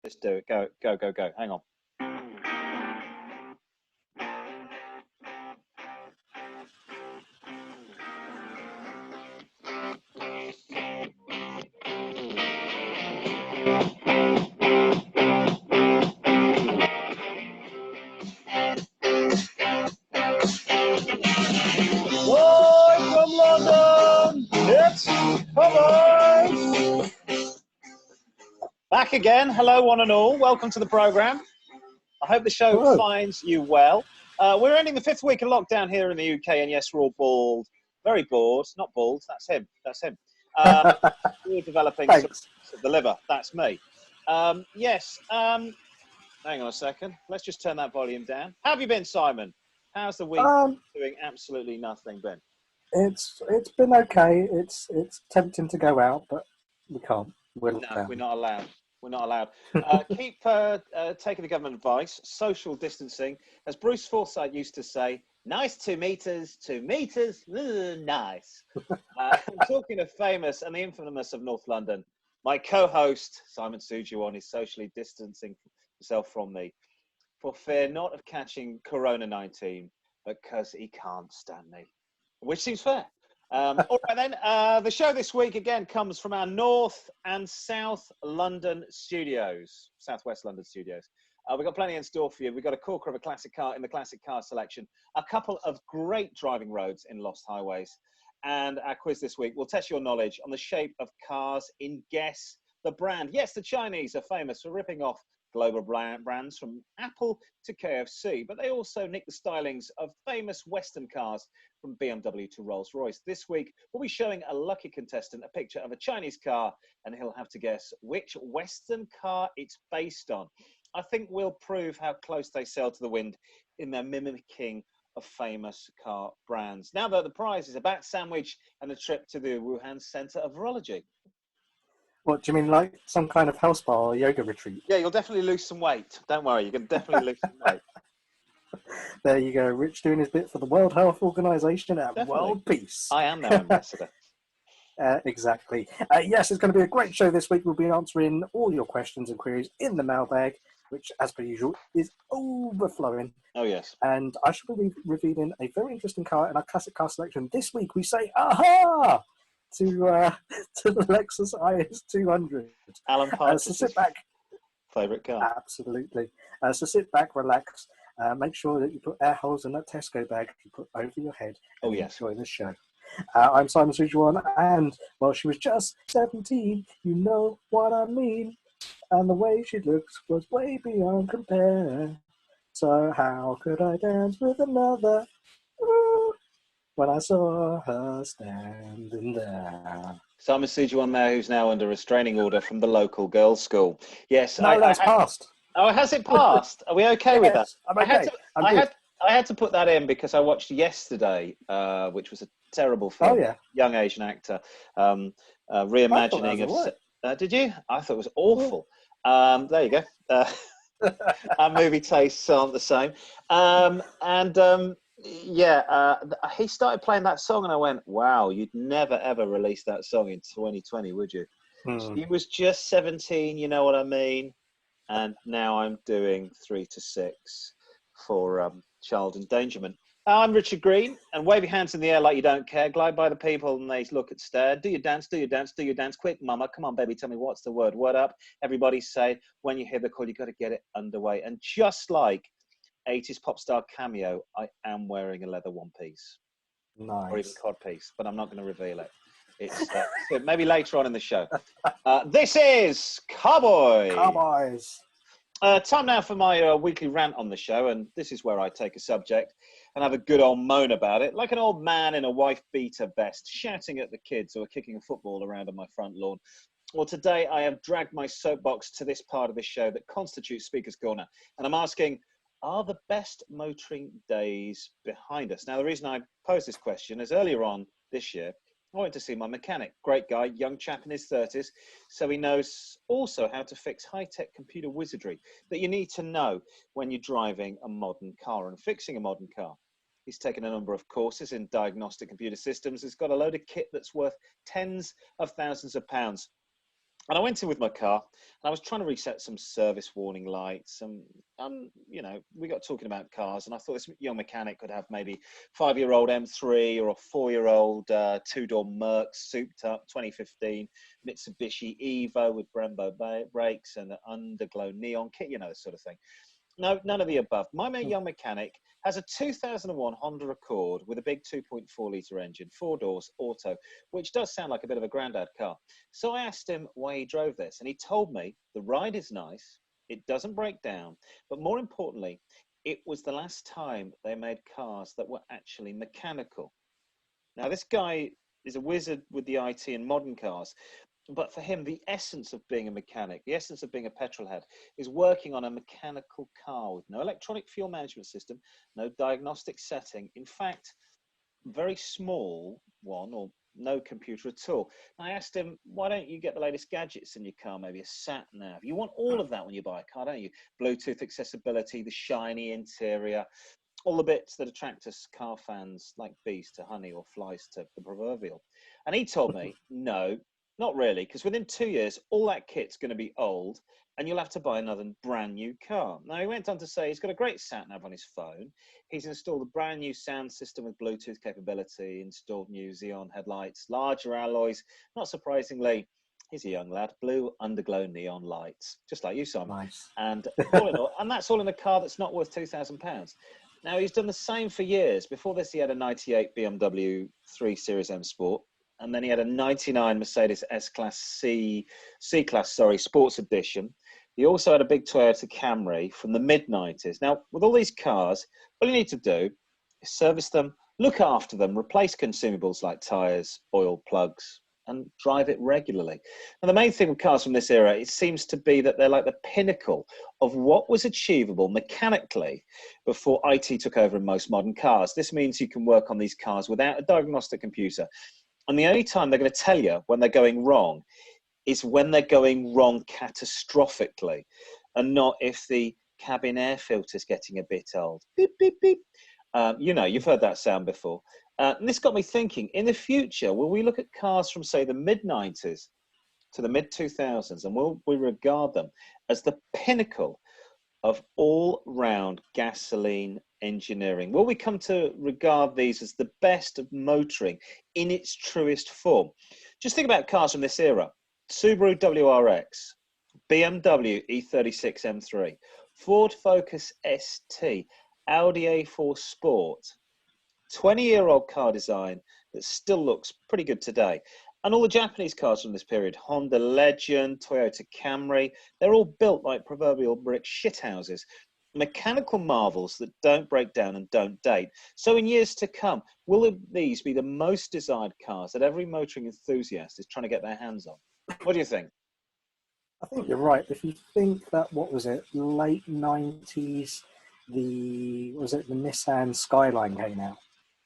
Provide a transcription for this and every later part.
Let's do it. Go, go, go, go. Hang on. Live from London, it's Car-Boyz. Back again. Hello, one and all. Welcome to the programme. I hope the show finds you well. We're ending the 5th week of lockdown here in the UK, and yes, we're all bald. Very bored. Not bald. That's him. That's him. We're developing some of the liver. That's me. Yes. Hang on a second. Let's just turn that volume down. How have you been, Simon? How's the week doing? Absolutely nothing, Ben. It's been okay. It's tempting to go out, but we can't. We're not allowed. We're not allowed. Keep taking the government advice. Social distancing, as Bruce Forsyth used to say. Nice 2 meters. 2 meters. Nice. Talking of famous and the infamous of North London, my co-host Simon Sujuwan is socially distancing himself from me, for fear not of catching Corona-19, but because he can't stand me, which seems fair. All right then, the show this week again comes from our North and South London studios, Southwest London studios. We've got plenty in store for you. We've got a corker of a classic car in the classic car selection, a couple of great driving roads in Lost Highways, and our quiz this week will test your knowledge on the shape of cars in Guess the Brand. Yes, the Chinese are famous for ripping off global brands from Apple to KFC, but they also nick the stylings of famous Western cars from BMW to Rolls-Royce. This week, we'll be showing a lucky contestant a picture of a Chinese car, and he'll have to guess which Western car it's based on. I think we'll prove how close they sail to the wind in their mimicking of famous car brands. Now that the prize is a bat sandwich and a trip to the Wuhan Center of Virology. What do you mean, like some kind of health spa or yoga retreat? Yeah, you'll definitely lose some weight. Don't worry, you can definitely lose some weight. There you go, Rich doing his bit for the World Health Organization and Definitely. World Peace. I am their ambassador. Exactly. Yes, it's going to be a great show this week. We'll be answering all your questions and queries in the mailbag, which, as per usual, is overflowing. Oh, yes. And I shall be revealing a very interesting car in our classic car selection. This week, we say, aha! To the Lexus IS 200. Alan Parker's so sit back. Favourite car. Absolutely. So sit back, relax. Make sure that you put air holes in that Tesco bag you put over your head. And enjoy the show. I'm Simon Sujuwan, and well, she was just 17. You know what I mean. And the way she looks was way beyond compare. So how could I dance with another? Ooh, when I saw her standing there. Simon Sujuwan there, who's now under restraining order from the local girls' school. Yes, no, that's passed. Oh, has it passed? Are we okay with that? I'm okay. I had to put that in because I watched Yesterday, which was a terrible film. Oh, yeah. Young Asian actor, reimagining of. Did you? I thought it was awful. There you go. Our movie tastes aren't the same. He started playing that song, and I went, "Wow, you'd never ever release that song in 2020, would you?" He was just 17. You know what I mean? And now I'm doing 3 to 6 for child endangerment. I'm Richard Green, and wave your hands in the air like you don't care. Glide by the people and they look at stare. Do your dance, do your dance, do your dance. Quick, mama, come on, baby, tell me what's the word. Word up. Everybody say, when you hear the call, you got to get it underway. And just like 80s pop star Cameo, I am wearing a leather one piece. Nice. Or even cod piece, but I'm not going to reveal it. It's maybe later on in the show. This is Car-Boyz. Car-Boyz. Time now for my weekly rant on the show, and this is where I take a subject and have a good old moan about it, like an old man in a wife-beater vest, shouting at the kids who are kicking a football around on my front lawn. Well, today I have dragged my soapbox to this part of the show that constitutes Speaker's Corner, and I'm asking, are the best motoring days behind us? Now, the reason I pose this question is earlier on this year, I went to see my mechanic, great guy, young chap in his 30s, so he knows also how to fix high-tech computer wizardry that you need to know when you're driving a modern car and fixing a modern car. He's taken a number of courses in diagnostic computer systems. He's got a load of kit that's worth tens of thousands of pounds. And I went in with my car, and I was trying to reset some service warning lights. And, you know, we got talking about cars, and I thought this young mechanic could have maybe 5-year-old M3 or a 4-year-old two-door Merc souped up 2015 Mitsubishi Evo with Brembo brakes and an underglow neon kit, you know, this sort of thing. No, none of the above. My young mechanic has a 2001 Honda Accord with a big 2.4-litre engine, 4 doors, auto, which does sound like a bit of a granddad car. So I asked him why he drove this, and he told me the ride is nice, it doesn't break down, but more importantly, it was the last time they made cars that were actually mechanical. Now, this guy is a wizard with the IT and modern cars. But for him, the essence of being a mechanic, the essence of being a petrol head, is working on a mechanical car with no electronic fuel management system, no diagnostic setting. In fact, very small one or no computer at all. And I asked him, why don't you get the latest gadgets in your car, maybe a sat nav? You want all of that when you buy a car, don't you? Bluetooth accessibility, the shiny interior, all the bits that attract us car fans like bees to honey or flies to the proverbial. And he told me, no, not really, because within 2 years, all that kit's going to be old and you'll have to buy another brand new car. Now, he went on to say he's got a great sat-nav on his phone. He's installed a brand new sound system with Bluetooth capability, installed new Xeon headlights, larger alloys. Not surprisingly, he's a young lad, blue underglow neon lights, just like you, Simon. Nice. And all in all, and that's all in a car that's not worth £2,000. Now, he's done the same for years. Before this, he had a 98 BMW 3 Series M Sport. And then he had a 99 Mercedes S-Class C-Class, Sports Edition. He also had a big Toyota Camry from the mid-90s. Now, with all these cars, all you need to do is service them, look after them, replace consumables like tyres, oil, plugs, and drive it regularly. And the main thing with cars from this era, it seems to be that they're like the pinnacle of what was achievable mechanically before IT took over in most modern cars. This means you can work on these cars without a diagnostic computer. And the only time they're going to tell you when they're going wrong is when they're going wrong catastrophically, and not if the cabin air filter is getting a bit old. Beep, beep, beep. You know, you've heard that sound before. And this got me thinking, in the future, will we look at cars from, say, the mid-90s to the mid-2000s, and will we regard them as the pinnacle of all-round gasoline engineering? Will we come to regard these as the best of motoring in its truest form? Just think about cars from this era. Subaru WRX, BMW E36 M3, Ford Focus ST, Audi A4 Sport. 20-year-old car design that still looks pretty good today. And all the Japanese cars from this period, Honda Legend, Toyota Camry, they're all built like proverbial brick shithouses. Mechanical marvels that don't break down and don't date. So in years to come, will these be the most desired cars that every motoring enthusiast is trying to get their hands on? What do you think? I think you're right. If you think that, what was it, late 90s, the Nissan Skyline came out.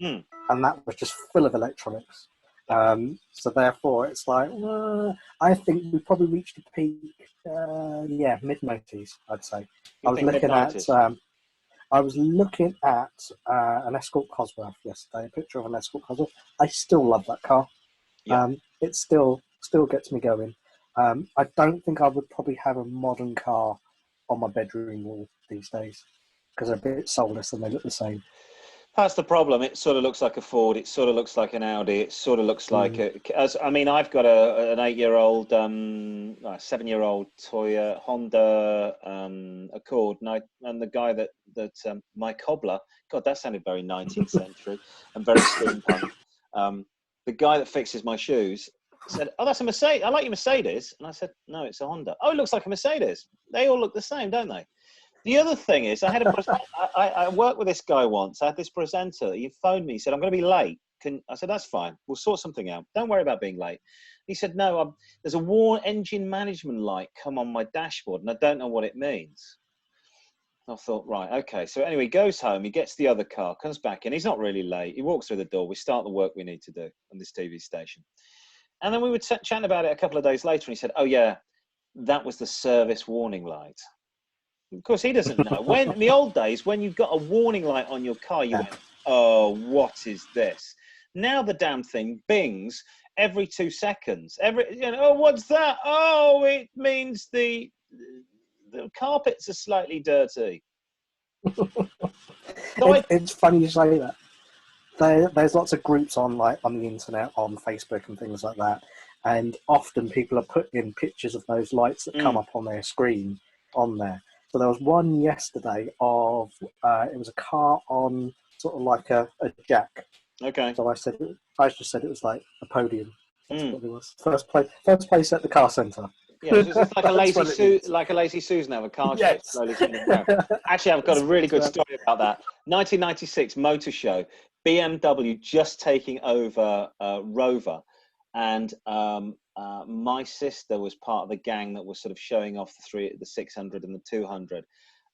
And that was just full of electronics. So therefore, it's like, I think we probably reached a peak, mid-90s, I'd say. I was looking at an Escort Cosworth yesterday, a picture of an Escort Cosworth. I still love that car. Yeah. It still gets me going. I don't think I would probably have a modern car on my bedroom wall these days because they're a bit soulless and they look the same. That's the problem. It sort of looks like a Ford. It sort of looks like an Audi. It sort of looks like I've got an 8-year-old, 7-year-old Honda Accord, and the guy that my cobbler. God, that sounded very 19th century and very steampunk. The guy that fixes my shoes said, "Oh, that's a Mercedes. I like your Mercedes." And I said, "No, it's a Honda." "Oh, it looks like a Mercedes." They all look the same, don't they? The other thing is, I worked with this guy once. I had this presenter. He phoned me. He said, "I'm going to be late." I said, "That's fine. We'll sort something out. Don't worry about being late." He said, "No, there's a war engine management light come on my dashboard, and I don't know what it means." I thought, right, okay. So anyway, he goes home. He gets the other car, comes back in. He's not really late. He walks through the door. We start the work we need to do on this TV station. And then we were chatting about it a couple of days later, and he said, "Oh, yeah, that was the service warning light." Of course, he doesn't know. When in the old days, when you've got a warning light on your car, you went, "Oh, what is this?" Now the damn thing bings every 2 seconds. Oh, what's that? Oh, it means the carpets are slightly dirty. It's funny you say that. There's lots of groups on the internet, on Facebook and things like that, and often people are putting pictures of those lights that come up on their screen on there. So there was one yesterday of it was a car on sort of like a jack. Okay. So I just said it was like a podium. That's what it was. First place at the car centre. Yeah, it's like a lazy Susan have a car show slowly coming down. Actually, I've got a really good story about that. 1996 motor show, BMW just taking over Rover, and my sister was part of the gang that was sort of showing off the 600 and the 200.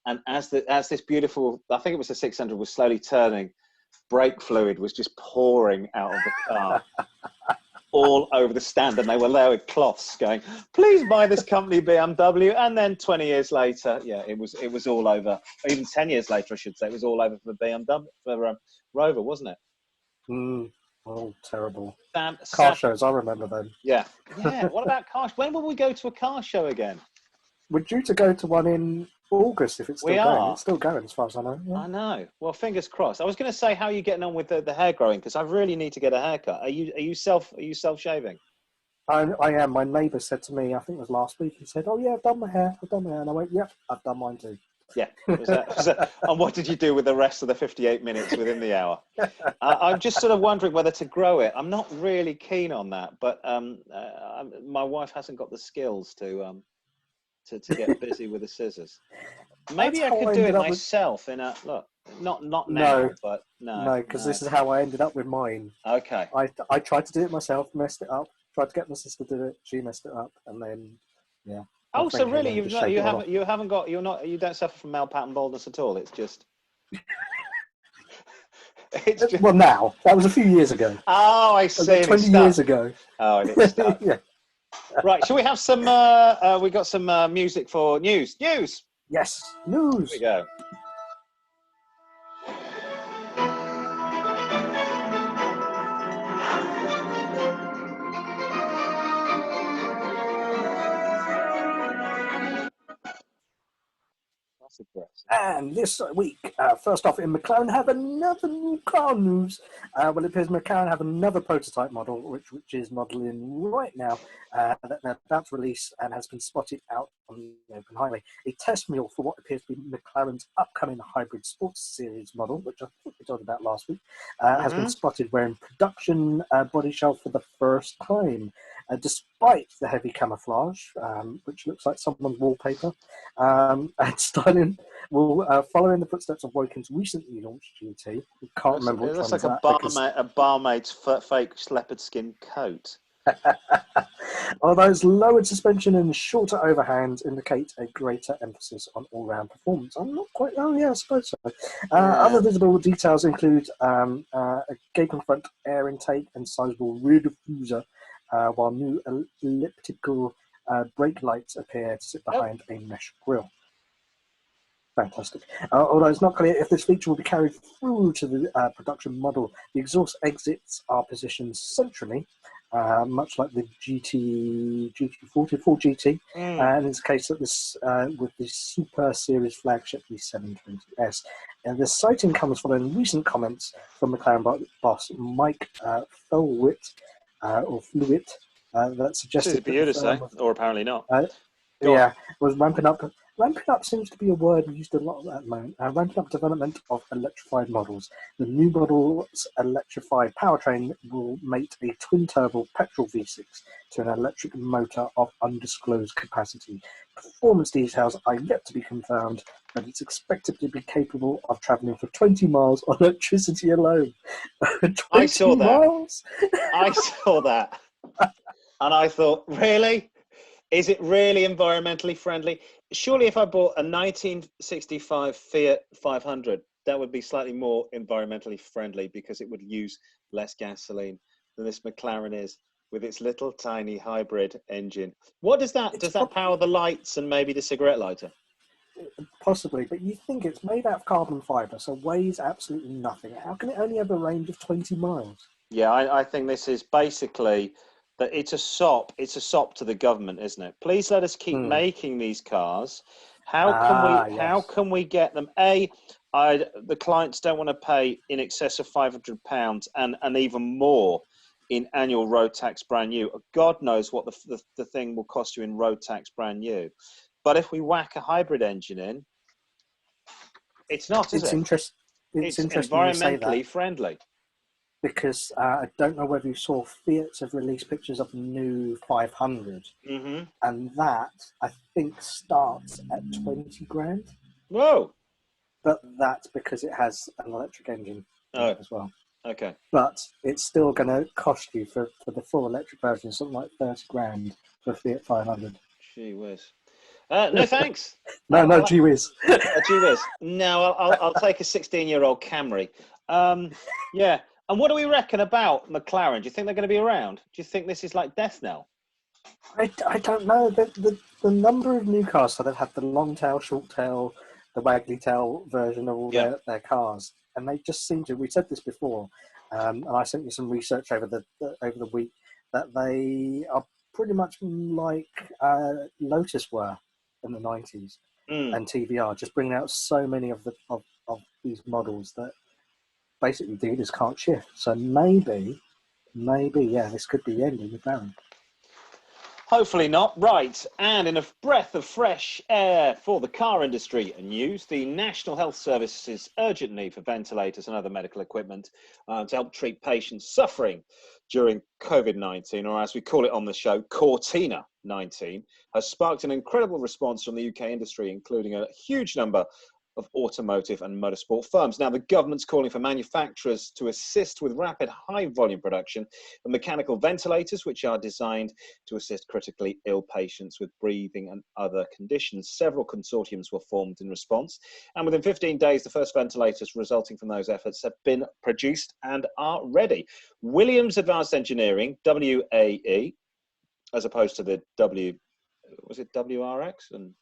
And as this beautiful, I think it was the 600, was slowly turning, brake fluid was just pouring out of the car. All over the stand, and they were there with cloths going, please buy this company BMW. And then 20 years later, it was all over. Even 10 years later, I should say, it was all over for BMW, for Rover, wasn't it? Oh, terrible. Car shows, I remember them. Yeah. What about car shows? When will we go to a car show again? We're due to go to one in August if it's still going. It's still going as far as I know. Yeah. I know. Well, fingers crossed. I was going to say, how are you getting on with the hair growing? Because I really need to get a haircut. Are you self-shaving? I am. My neighbour said to me, I think it was last week, he said, "Oh yeah, I've done my hair. And I went, "Yep, I've done mine too." Yeah. And what did you do with the rest of the 58 minutes within the hour? I'm just sort of wondering whether to grow it. I'm not really keen on that, but my wife hasn't got the skills to get busy with the scissors. Maybe I could do it myself in a look. Not now, but no. No, because this is how I ended up with mine. Okay. I tried to do it myself, messed it up. Tried to get my sister to do it, she messed it up, and then Oh, so really, you don't suffer from male pattern baldness at all. It's just. Well, now that was a few years ago. Oh, I see. 20 years ago. Oh, and it's stuck. Yeah. Right, shall we have some, we got some music for news. News! Yes, news! Here we go. And this week, first off, in McLaren have another new car news. Well, it appears McLaren have another prototype model, which is modelling right now, that they're about to release and has been spotted out on the open highway. A test mule for what appears to be McLaren's upcoming hybrid sports series model, which I think we talked about last week, has been spotted wearing production body shell for the first time. Despite the heavy camouflage, which looks like someone's wallpaper, and styling will follow in the footsteps of Wokin's recently launched GT. We can't remember which one. It looks like a barmaid's fake leopard skin coat. Although its lowered suspension and shorter overhands indicate a greater emphasis on all-round performance. I'm not quite. Oh yeah, I suppose so. Other visible details include a gaping front air intake and sizable rear diffuser, while new elliptical brake lights appear to sit behind a mesh grille. Fantastic. Although it's not clear if this feature will be carried through to the production model, the exhaust exits are positioned centrally, much like the GT40 Ford GT, and it's the case that this with the Super Series flagship, the 720S. And this sighting comes following recent comments from McLaren boss Mike Flewitt, that suggested. This is for you to say, or apparently not. Was ramping up. Ramping up seems to be a word used a lot at the moment. Ramping up development of electrified models. The new model's electrified powertrain will mate a twin-turbo petrol V6 to an electric motor of undisclosed capacity. Performance details are yet to be confirmed, but it's expected to be capable of travelling for 20 miles on electricity alone. 20 I saw miles? I saw that. And I thought, really? Is it really environmentally friendly? Surely if I bought a 1965 Fiat 500, that would be slightly more environmentally friendly because it would use less gasoline than this McLaren is with its little tiny hybrid engine. What does that, does that power the lights and maybe the cigarette lighter? Possibly, but you think it's made out of carbon fibre, so weighs absolutely nothing. How can it only have a range of 20 miles? Yeah, I think this is basically that it's a sop. It's a sop to the government, isn't it? Please let us keep making these cars. How can we get them? The clients don't want to pay in excess of £500 and even more in annual road tax brand new. God knows what the thing will cost you in road tax brand new. But if we whack a hybrid engine in, it's not, is it? It's It's interesting you say environmentally that, friendly. because I don't know whether you saw Fiat have released pictures of the new 500, and that I think starts at 20 grand. Whoa! But that's because it has an electric engine in it as well. Okay. But it's still going to cost you for the full electric version something like 30 grand for Fiat 500. Gee whiz. No thanks. No, gee whiz. Gee whiz. No, I'll take a 16-year-old Camry. Yeah. And what do we reckon about McLaren? Do you think they're going to be around? Do you think this is like death knell? I don't know. The number of new cars, so they've had the long tail, short tail, the waggly tail version of all their cars, and they just seem to. We said this before, and I sent you some research over the week that they are pretty much like Lotus were in the 90s and TVR, just bringing out so many of these models that basically dealers can't shift. So maybe, this could be the end of McLaren. Hopefully not. Right. And in a breath of fresh air for the car industry news, the National Health Service's urgent need for ventilators and other medical equipment to help treat patients suffering during COVID-19, or as we call it on the show, Cortina-19, has sparked an incredible response from the UK industry, including a huge number of automotive and motorsport firms. Now, the government's calling for manufacturers to assist with rapid high-volume production of mechanical ventilators, which are designed to assist critically ill patients with breathing and other conditions. Several consortiums were formed in response, and within 15 days, the first ventilators resulting from those efforts have been produced and are ready. Williams Advanced Engineering, WAE, as opposed to the WRX and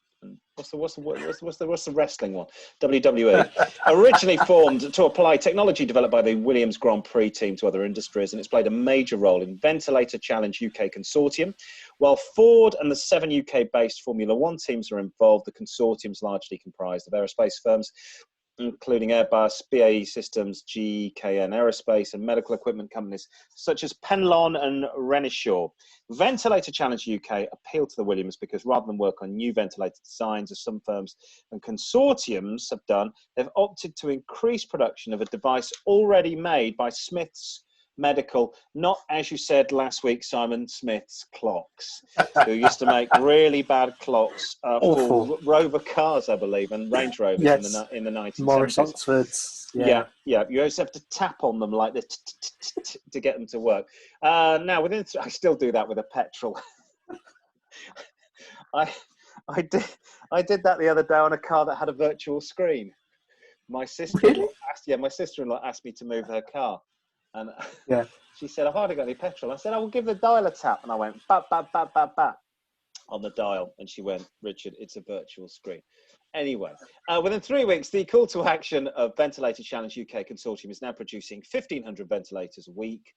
what's the wrestling one? WWE. Originally formed to apply technology developed by the Williams Grand Prix team to other industries, and it's played a major role in Ventilator Challenge UK Consortium. While Ford and the 7 UK-based Formula One teams are involved, the consortium is largely comprised of aerospace firms, including Airbus, BAE Systems, GKN Aerospace, and medical equipment companies such as Penlon and Renishaw. Ventilator Challenge UK appealed to the Williams because rather than work on new ventilator designs, as some firms and consortiums have done, they've opted to increase production of a device already made by Smiths Medical, not, as you said last week, Simon, Smith's clocks, who used to make really bad clocks for Rover cars, I believe, and Range Rovers in the 1970s. Morris Oxfords. Yeah. You always have to tap on them like this to get them to work. Now, I still do that with a petrol. I did that the other day on a car that had a virtual screen. My sister-in-law asked me to move her car. And she said, I've hardly got any petrol. I said, I will give the dial a tap. And I went, bap, bap, bap, bap, bap on the dial. And she went, Richard, it's a virtual screen. Anyway, within 3 weeks, the call to action of Ventilator Challenge UK Consortium is now producing 1,500 ventilators a week,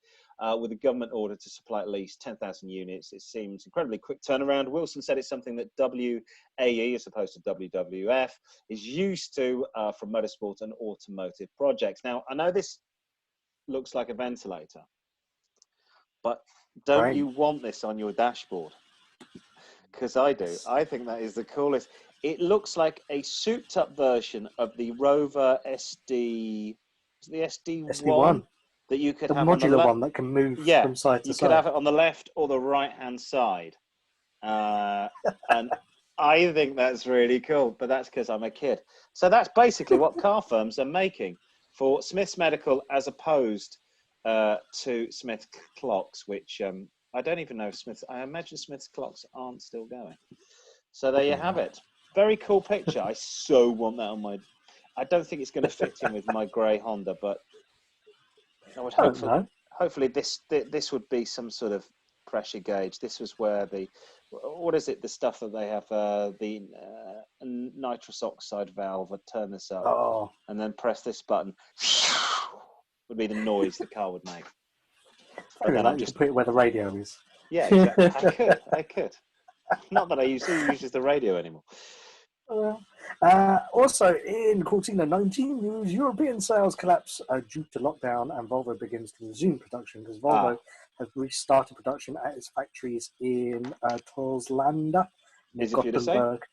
with a government order to supply at least 10,000 units. It seems incredibly quick turnaround. Wilson said it's something that WAE, as opposed to WWF, is used to from motorsport and automotive projects. Now, I know this looks like a ventilator, but don't you want this on your dashboard? Because I do. I think that is the coolest. It looks like a souped up version of the Rover SD. Is it the SD1 that you could have modular on the one that can move from side to you side. could have it on the left or the right hand side, and I think that's really cool. But that's because I'm a kid. So that's basically what car firms are making for Smiths Medical, as opposed to Smith clocks, which I don't even know if I imagine Smith's clocks aren't still going. So there you have it. Very cool picture. I so want that on I don't think it's going to fit in with my grey Honda, but I would hopefully this would be some sort of pressure gauge. This was where the stuff that they have, the nitrous oxide valve. Would turn this up and then press this button. Would be the noise the car would make. But then I'm you just can put it where the radio is. yeah, exactly. I could. Not that I uses the radio anymore. Also, in Cortina 19 news, European sales collapse due to lockdown, and Volvo begins to resume production because Volvo has restarted production at its factories in Torslanda, near Is it you to say? Gothenburg,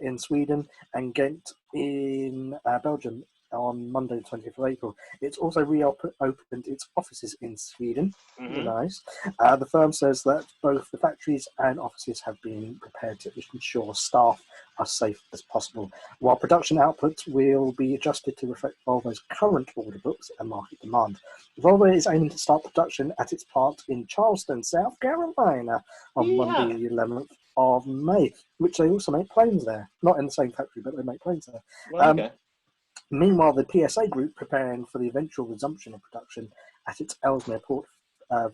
in Sweden, and Ghent in Belgium on Monday, the 20th of April. It's also reopened its offices in Sweden. Mm-hmm. Nice. The firm says that both the factories and offices have been prepared to ensure staff are safe as possible, while production output will be adjusted to reflect Volvo's current order books and market demand. Volvo is aiming to start production at its plant in Charleston, South Carolina on Monday, the 11th of May, which they also make planes there. Not in the same factory, but they make planes there. Well, okay. Meanwhile, the PSA Group preparing for the eventual resumption of production at its Ellesmere Port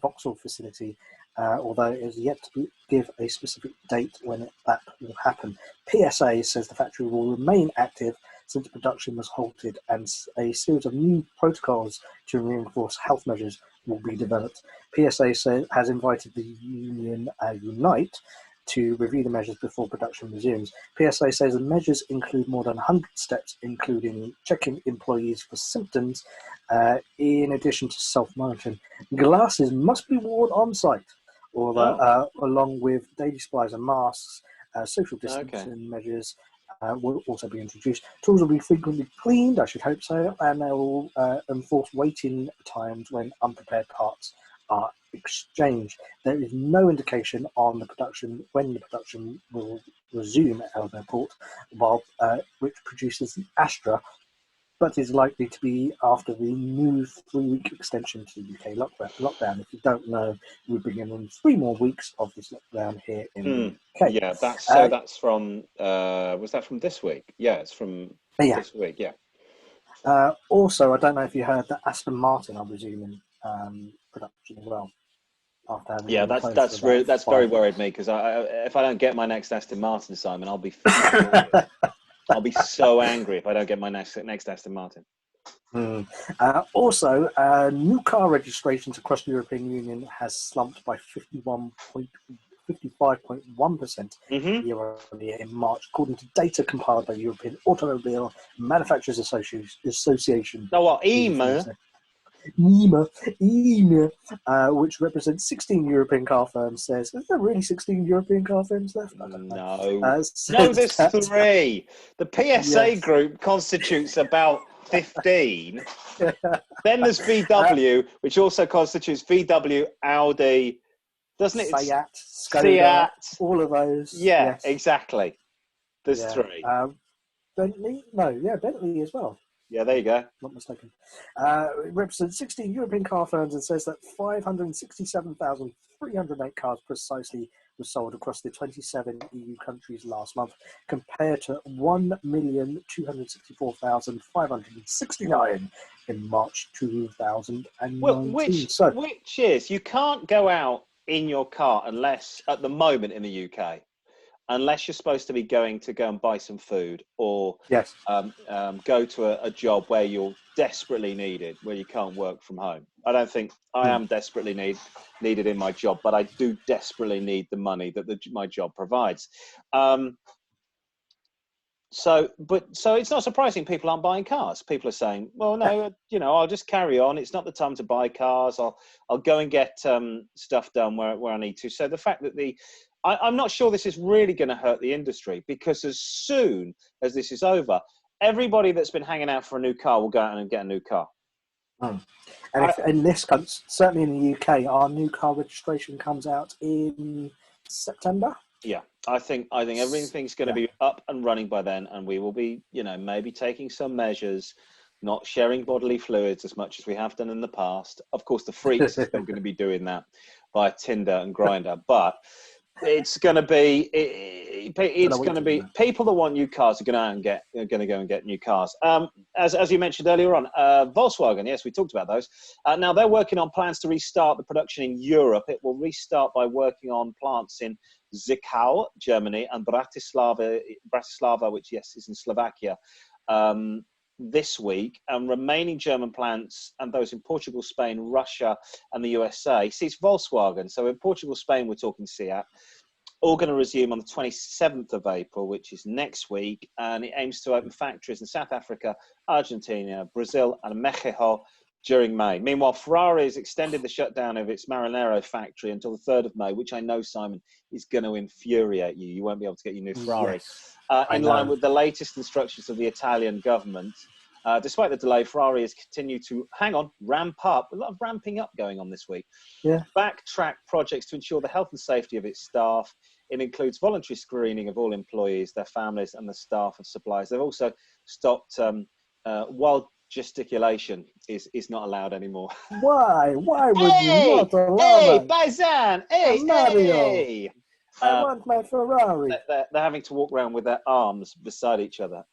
Vauxhall facility, although it is yet to give a specific date when that will happen. PSA says the factory will remain active since production was halted, and a series of new protocols to reinforce health measures will be developed. PSA has invited the union Unite to review the measures before production resumes. PSA says the measures include more than 100 steps, including checking employees for symptoms, in addition to self-monitoring. Glasses must be worn on site, along with daily supplies of masks. Social distancing measures will also be introduced. Tools will be frequently cleaned, I should hope so, and they will enforce waiting times when unprepared parts are exchanged. There is no indication on when the production will resume at Ellesmere Port, which produces the Astra, but is likely to be after the new 3-week extension to the UK lockdown. If you don't know, we're bringing in 3 more weeks of this lockdown here in the UK. Yeah, that's from. Was that from this week? Yeah, it's from this week. Yeah. Also, I don't know if you heard that Aston Martin are resuming production as well. Yeah, that's very worried me, because if I don't get my next Aston Martin, Simon, I'll be I'll be so angry if I don't get my next Aston Martin. Also, new car registrations across the European Union has slumped by 55.1% year-on-year in March, according to data compiled by the European Automobile Manufacturers Association. Oh, what, EMA? EMA, which represents 16 European car firms, says, is there really 16 European car firms left? I don't know. No, there's 3. The PSA Group constitutes about 15. Then there's VW, which also constitutes VW, Audi, doesn't it? Seat, Skoda, all of those. Yeah, yes. Exactly. There's 3. Bentley? No, Bentley as well. Yeah, there you go. Not mistaken. It represents 16 European car firms and says that 567,308 cars precisely were sold across the 27 EU countries last month, compared to 1,264,569 in March 2019. Well, which is, you can't go out in your car unless, at the moment in the UK, unless you're supposed to be going to go and buy some food, or go to a job where you're desperately needed, where you can't work from home. I don't think I am desperately needed in my job, but I do desperately need the money that my job provides. So it's not surprising people aren't buying cars. People are saying, well, no, I'll just carry on. It's not the time to buy cars. I'll go and get stuff done where I need to. So the fact that I'm not sure this is really going to hurt the industry, because as soon as this is over, everybody that's been hanging out for a new car will go out and get a new car. And in this country, certainly in the UK, our new car registration comes out in September. Yeah, I think everything's going to be up and running by then, and we will be, maybe taking some measures, not sharing bodily fluids as much as we have done in the past. Of course, the freaks are still going to be doing that via Tinder and Grindr, but it's going to be people that want new cars are going to go and get new cars. As you mentioned earlier on, Volkswagen, yes, we talked about those. Now they're working on plans to restart the production in Europe. It will restart by working on plants in Zwickau, Germany, and Bratislava, which is in Slovakia. this week, and remaining German plants and those in Portugal, Spain, Russia, and the USA sees Volkswagen. So in Portugal, Spain, we're talking Seat, all going to resume on the 27th of April, which is next week, and it aims to open factories in South Africa, Argentina, Brazil, and Mexico during May. Meanwhile, Ferrari has extended the shutdown of its Maranello factory until the 3rd of May, which I know, Simon, is going to infuriate you. You won't be able to get your new Ferrari. Yes, in line with the latest instructions of the Italian government. Despite the delay, Ferrari has continued to, ramp up. A lot of ramping up going on this week. Yeah. Backtrack projects to ensure the health and safety of its staff. It includes voluntary screening of all employees, their families, and the staff of suppliers. They've also stopped wild gesticulation is not allowed anymore. Why? Why would you not allow that? Paisan! Hey, Mario! Hey! I want my Ferrari. They're having to walk around with their arms beside each other,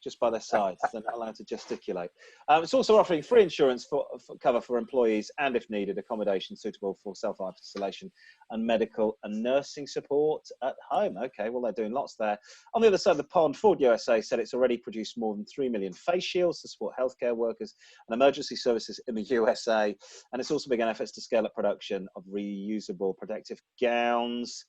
just by their sides. They're not allowed to gesticulate. It's also offering free insurance for cover for employees and, if needed, accommodation suitable for self-isolation and medical and nursing support at home. Okay, well, they're doing lots there. On the other side of the pond, Ford USA said it's already produced more than 3 million face shields to support healthcare workers and emergency services in the USA. And it's also begun efforts to scale up production of reusable protective gowns.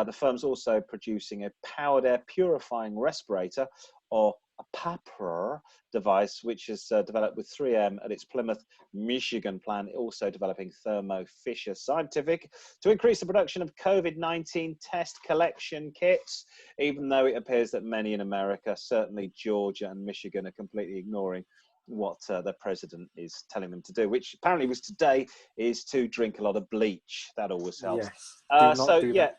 The firm's also producing a powered air purifying respirator, or a PAPR device, which is developed with 3M at its Plymouth, Michigan plant, also developing Thermo Fisher Scientific to increase the production of COVID-19 test collection kits, even though it appears that many in America, certainly Georgia and Michigan, are completely ignoring what their president is telling them to do, which apparently was today, is to drink a lot of bleach. That always helps. Yes, do not do that.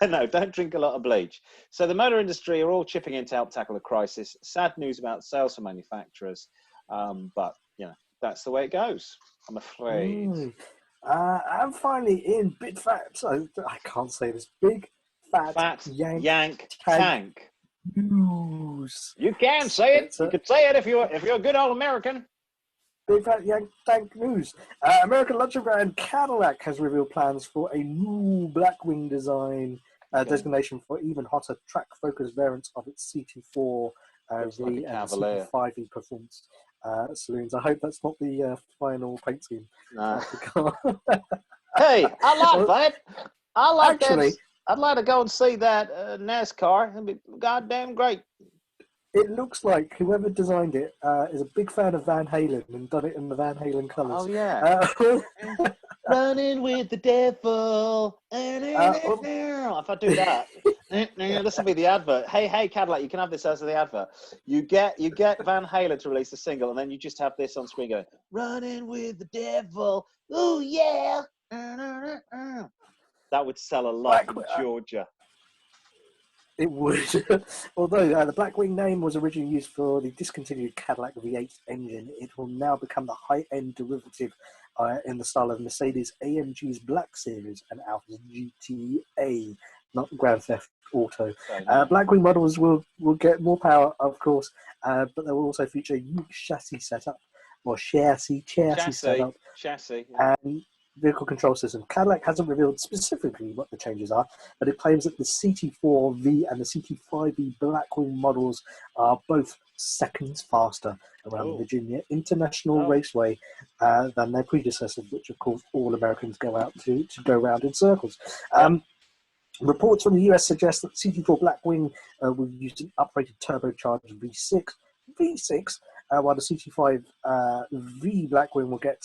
No, don't drink a lot of bleach. So the motor industry are all chipping in to help tackle the crisis. Sad news about sales for manufacturers, but that's the way it goes, I'm afraid. I'm finally in Big Fat, so I can't say this, Big Fat Yank Tank News. You can say it. You could say it if you're a good old American. Big Fat Yank Tank News. American luxury brand Cadillac has revealed plans for a new Blackwing design designation for even hotter track-focused variants of its CT4 V and CT5E performance saloons. I hope that's not the final paint scheme. Nah. Hey, I like that. I like Actually, that. I'd like to go and see that NASCAR. It'd be goddamn great. It looks like whoever designed it is a big fan of Van Halen and done it in the Van Halen colours. Oh, yeah. Running with the devil. If I do that, this will be the advert. Hey, Cadillac, you can have this as the advert. You get Van Halen to release a single, and then you just have this on screen going, running with the devil. Oh, yeah. That would sell a lot in Georgia. It would. Although the Blackwing name was originally used for the discontinued Cadillac V8 engine, it will now become the high-end derivative in the style of Mercedes AMG's Black Series and Alfa's GTA, not Grand Theft Auto. Blackwing models will get more power, of course, but they will also feature a unique chassis setup, or chassis setup. Chassis. Yeah. And vehicle control system. Cadillac hasn't revealed specifically what the changes are, but it claims that the CT4V and the CT5V Blackwing models are both seconds faster around the Virginia International Raceway than their predecessors, which of course all Americans go out to go round in circles. Reports from the US suggest that CT4 Blackwing will use an upgraded turbocharged V6, while the CT5V Blackwing will get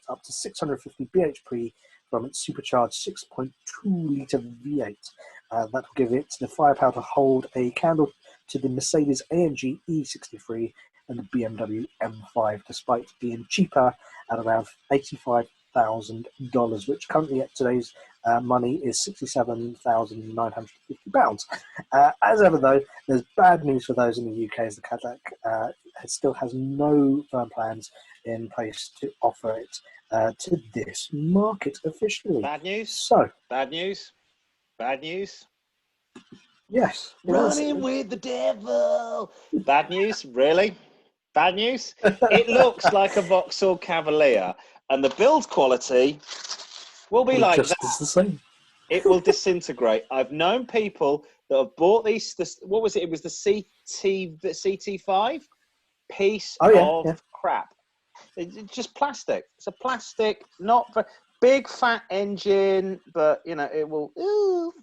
up to 650 bhp from its supercharged 6.2 litre V8. That will give it the firepower to hold a candle to the Mercedes AMG E63 and the BMW M5, despite being cheaper at around $85,000, which currently at today's money is £67,950. As ever, though, there's bad news for those in the UK, as the Cadillac still has no firm plans in place to offer it to this market officially. Bad news? So. Bad news? Bad news? Yes. Running with the devil. Bad news? Really? Bad news? It looks like a Vauxhall Cavalier, and the build quality will be like just that. It's the same. It will disintegrate. I've known people that have bought these. What was it? It was the CT5. piece Oh, of crap. It's just plastic. It's a plastic, not for big fat engine, but you know it will. Ooh,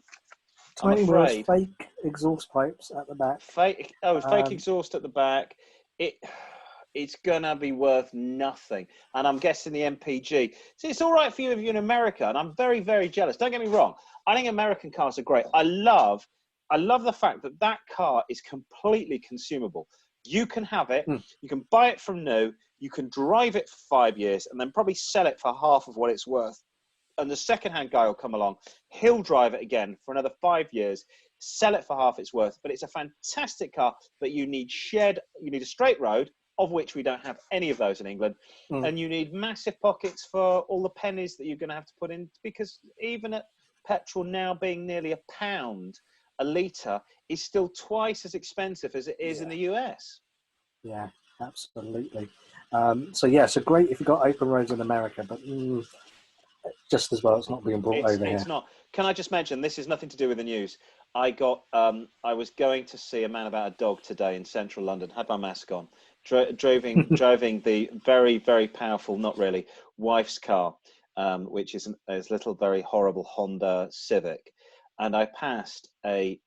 tiny wheels, fake exhaust pipes at the back. Fake exhaust at the back. It's gonna be worth nothing, and I'm guessing the MPG. See, it's all right for you if you're in America, and I'm very, very jealous. Don't get me wrong. I think American cars are great. I love the fact that that car is completely consumable. You can have it. You can buy it from new. You can drive it for 5 years, and then probably sell it for half of what it's worth. And the second-hand guy will come along. He'll drive it again for another 5 years, sell it for half its worth. But it's a fantastic car. But you need a straight road, of which we don't have any of those in England. And you need massive pockets for all the pennies that you're going to have to put in, because even at petrol now being nearly £1 a litre is still twice as expensive as it is in the US. Yeah, absolutely. So great if you've got open roads in America, but just as well it's not being brought over here. It's not. Can I just mention, this is nothing to do with the news. I was going to see A Man About a Dog today in central London, had my mask on, driving the very, very powerful, not really, wife's car, which is a little very horrible Honda Civic. And I passed a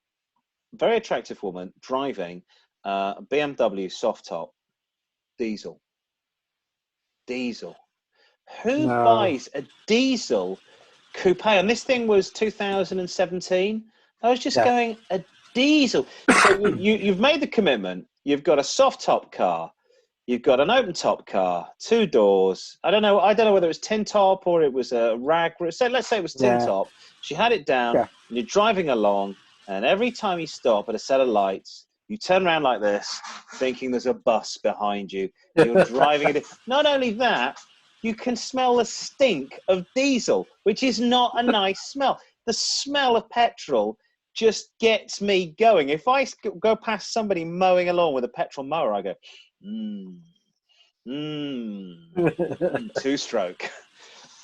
very attractive woman driving a BMW soft top diesel. Who buys a diesel coupe? And this thing was 2017. I was just going, a diesel. So you've made the commitment. You've got a soft top car. You've got an open top car, 2 doors. I don't know whether it was tin top or it was a rag. So let's say it was tin top. She had it down, and you're driving along, and every time you stop at a set of lights, you turn around like this, thinking there's a bus behind you. You're driving it. Not only that, you can smell the stink of diesel, which is not a nice smell. The smell of petrol just gets me going. If I go past somebody mowing along with a petrol mower, I go, two-stroke.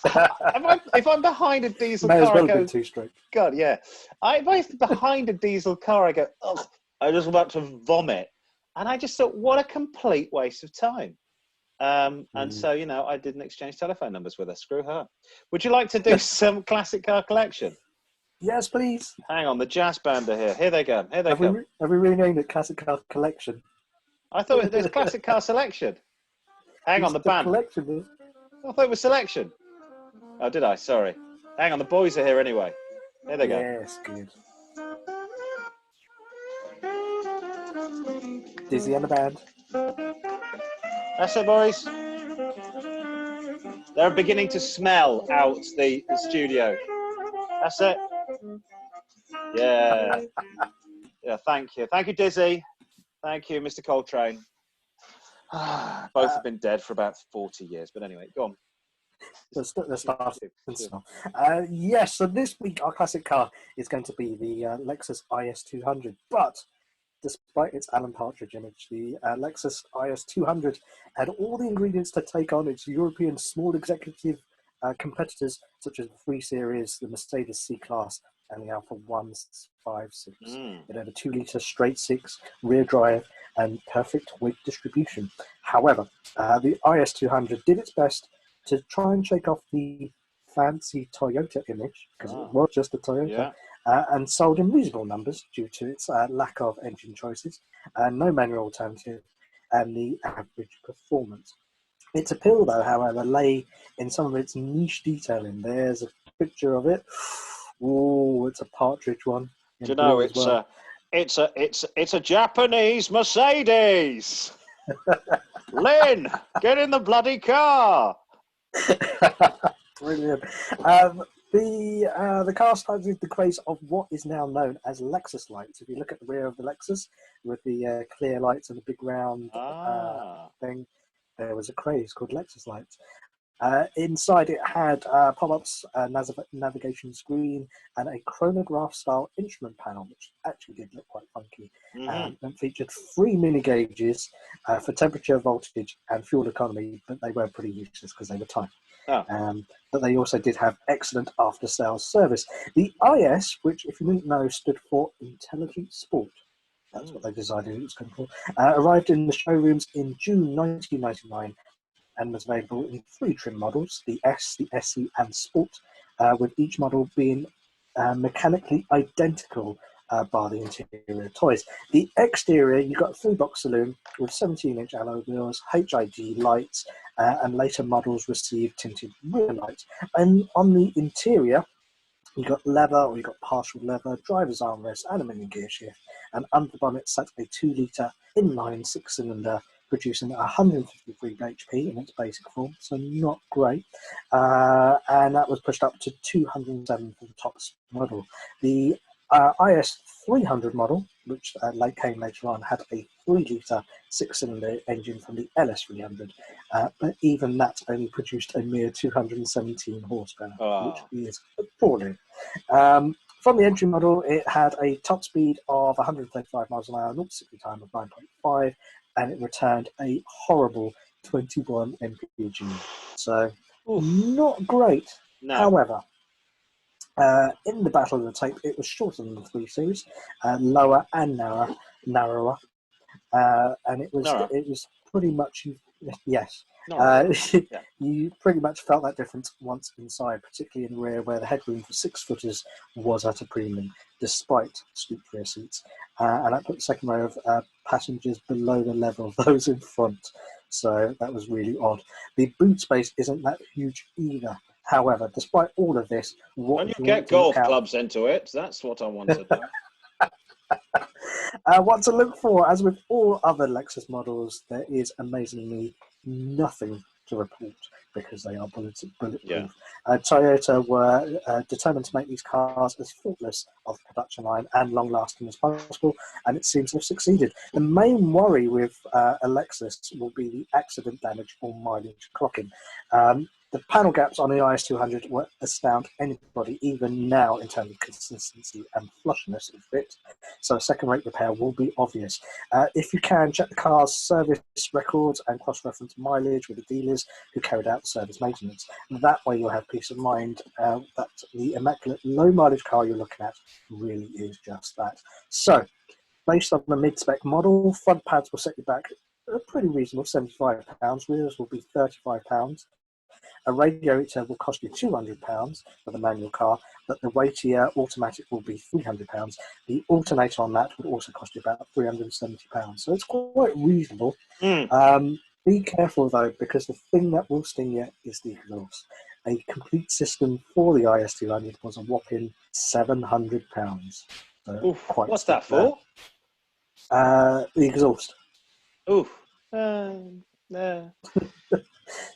If I'm behind a diesel car, I go, two-stroke. God, yeah. If I'm behind a diesel car, I go, ugh, I just want to vomit. And I just thought, what a complete waste of time. And so, I didn't exchange telephone numbers with her. Screw her. Would you like to do some classic car collection? Yes, please. Hang on, the jazz band are here. Here they go. Have we renamed it Classic Car Collection? I thought there's classic car selection. Hang on, the band. Collection. I thought it was selection. Oh, did I? Sorry. Hang on, the boys are here anyway. Here they go. Yes, good. Dizzy and the band. That's it, boys. They're beginning to smell out the studio. That's it. Yeah. Yeah, thank you. Thank you, Dizzy. Thank you, Mr. Coltrane. Both have been dead for about 40 years. But anyway, go on. Let's start. Yes, so this week our classic car is going to be the Lexus IS200. But despite its Alan Partridge image, the Lexus IS200 had all the ingredients to take on its European small executive competitors, such as the 3 Series, the Mercedes C-Class, and the Alfa 156. It had a 2-litre straight 6 rear drive and perfect weight distribution. However, the IS200 did its best to try and shake off the fancy Toyota image, because it was just a Toyota, and sold in reasonable numbers due to its lack of engine choices, no manual alternative, and the average performance. Its appeal, though, however, lay in some of its niche detailing. There's a picture of it. Oh, it's a Partridge one. Do you know, it's a Japanese Mercedes. Lynn, get in the bloody car. Brilliant. The car started the craze of what is now known as Lexus lights. If you look at the rear of the Lexus with the clear lights and the big round thing, there was a craze called Lexus lights. Inside it had pop-ups, navigation screen, and a chronograph-style instrument panel, which actually did look quite funky. And featured 3 mini gauges for temperature, voltage, and fuel economy, but they were pretty useless because they were tiny. But they also did have excellent after-sales service. The IS, which, if you didn't know, stood for Intelligent Sport. That's what they decided it was going for. Arrived in the showrooms in June 1999 and was available in 3 trim models, the S, the SE and Sport, with each model being mechanically identical bar the interior toys. The exterior, you got a 3-box saloon with 17-inch alloy wheels, HID lights, and later models received tinted rear lights. And on the interior, you got leather, or you got partial leather, driver's armrest, aluminium gear shift, and under the bonnet sat a 2-litre inline 6-cylinder producing 153 HP in its basic form, so not great. And that was pushed up to 207 for the top model. The IS 300 model, which came later on, had a 3-litre 6-cylinder engine from the LS 300, but even that only produced a mere 217 horsepower, which is appalling. From the entry model, it had a top speed of 135 miles an hour, 0 to 60 time of 9.5, and it returned a horrible 21 mpg. So, not great. No. However, in the Battle of the Tape, it was shorter than the 3 Series, lower and narrower, and it was pretty much, yes. You pretty much felt that difference once inside, particularly in the rear, where the headroom for 6-footers was at a premium, despite scooped rear seats. And that put the second row of passengers below the level of those in front. So that was really odd. The boot space isn't that huge either. However, despite all of this, when you get golf clubs into it, that's what I want to do. What to look for, as with all other Lexus models, there is amazingly nothing to report because they are bulletproof. Yeah. Toyota were determined to make these cars as faultless of the production line and long-lasting as possible, and it seems to have succeeded. The main worry with a Lexus will be the accident damage or mileage clocking. The panel gaps on the IS200 will astound anybody, even now, in terms of consistency and flushness of fit. So a second-rate repair will be obvious. If you can, check the car's service records and cross-reference mileage with the dealers who carried out the service maintenance. That way you'll have peace of mind that the immaculate low-mileage car you're looking at really is just that. So, based on the mid-spec model, front pads will set you back a pretty reasonable £75, rears will be £35. A radiator will cost you £200 for the manual car, but the weightier automatic will be £300. The alternator on that would also cost you about £370. So it's quite reasonable. Be careful though, because the thing that will sting you is the exhaust. A complete system for the IS200 was a whopping £700. So what's that for? The exhaust.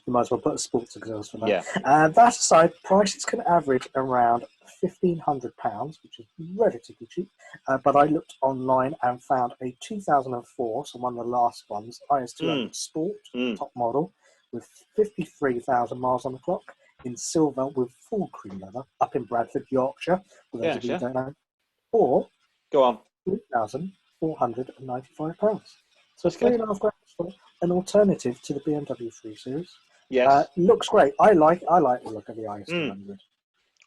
You might as well put a sports exhaust for that. Yeah. That aside, prices can average around £1,500, which is relatively cheap. But I looked online and found a 2004, so one of the last ones, IS200 Sport, top model, with 53,000 miles on the clock, in silver with full cream leather, up in Bradford, Yorkshire, for those of you who don't know. Or, go on, £3,495. So £3,500 for an alternative to the BMW 3 Series. Yes, looks great. I like the look of the IS200.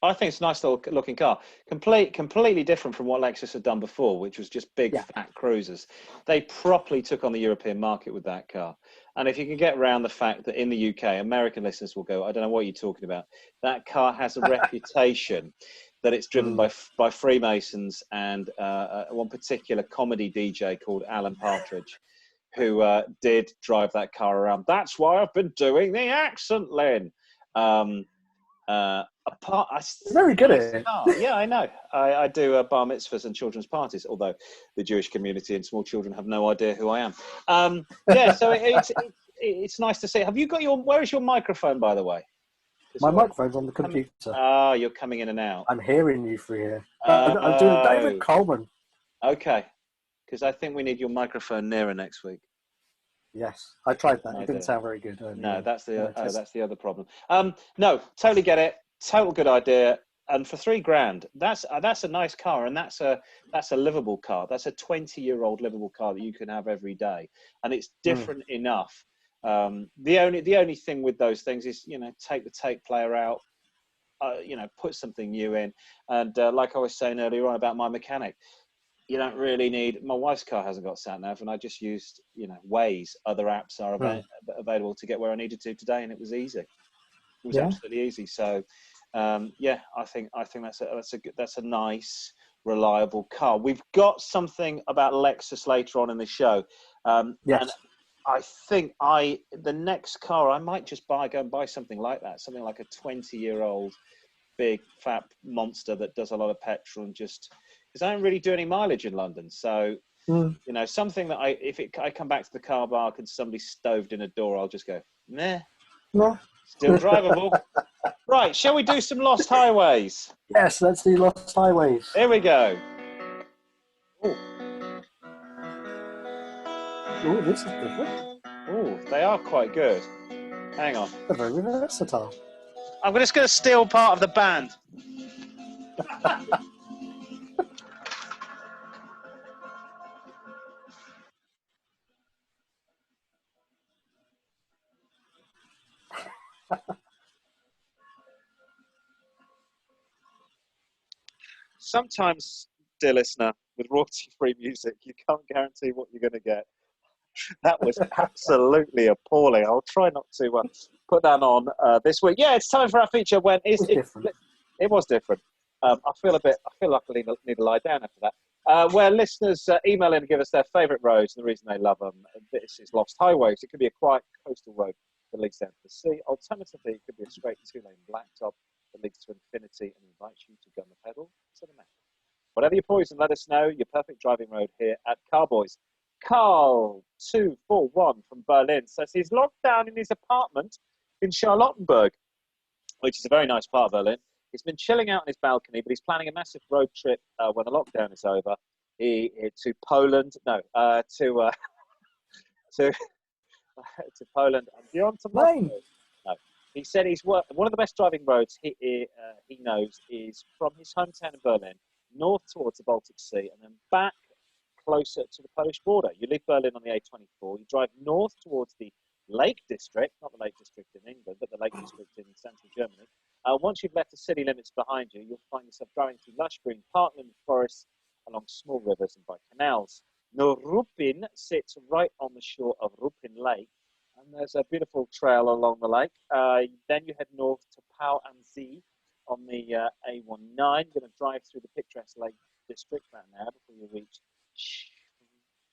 I think it's a nice little looking car. Completely different from what Lexus had done before, which was just big fat cruisers. They properly took on the European market with that car. And if you can get around the fact that in the UK, American listeners will go, I don't know what you're talking about. That car has a reputation that it's driven by Freemasons and one particular comedy DJ called Alan Partridge, who did drive that car around. That's why I've been doing the accent, Len. Very good at it. Yeah, I know. I do bar mitzvahs and children's parties, although the Jewish community and small children have no idea who I am. So it's nice to see. Have you got where is your microphone, by the way? My microphone's on the computer. Oh, you're coming in and out. I'm hearing you through here. I'm doing David Coleman. Okay, because I think we need your microphone nearer next week. Yes, I tried that. It didn't sound very good. No, that's the other problem. No, totally get it. Total good idea. And for £3,000, that's a nice car, and that's a livable car. That's a 20-year-old livable car that you can have every day, and it's different enough. The only thing with those things is, take the tape player out, put something new in, and like I was saying earlier on about my mechanic, you don't really need. My wife's car hasn't got sat nav, and I just used, Waze. Other apps are available to get where I needed to today, and it was easy. It was absolutely easy. So, I think that's a nice, reliable car. We've got something about Lexus later on in the show, and I think the next car I might just go and buy something like that, something like a 20-year-old big fat monster that does a lot of petrol, and just because I don't really do any mileage in London, so something that I come back to the car park and somebody stoved in a door, I'll just go meh, still drivable. Right, shall we do some Lost Highways? Yes, let's do Lost Highways. Here we go. Oh, this is different. Oh, they are quite good. Hang on. They're very versatile. I'm just going to steal part of the band. Sometimes, dear listener, with royalty-free music, you can't guarantee what you're going to get. That was absolutely appalling. I'll try not to put that on this week. Yeah, it's time for our feature. It was different. I feel like I need to lie down after that. Where listeners email in and give us their favourite roads and the reason they love them. This is Lost Highways. It could be a quiet coastal road that leads down to the sea. Alternatively, it could be a straight 2-lane blacktop that leads to infinity and invites you to gun the pedal to the metal. Whatever your poison, let us know. Your perfect driving road here at Car-Boyz. Carl 241 from Berlin says he's locked down in his apartment in Charlottenburg, which is a very nice part of Berlin. He's been chilling out on his balcony, but he's planning a massive road trip when the lockdown is over. To Poland, to Poland and beyond to Moscow. No, he said one of the best driving roads he knows is from his hometown in Berlin, north towards the Baltic Sea, and then back closer to the Polish border. You leave Berlin on the A24, you drive north towards the Lake District, not the Lake District in England, but the Lake District in central Germany. Once you've left the city limits behind you, you'll find yourself driving through lush green parkland forests along small rivers and by canals. Neuruppin sits right on the shore of Ruppin Lake, and there's a beautiful trail along the lake. Then you head north to Pau am See on the A19. You're going to drive through the picturesque Lake District about an hour before you reach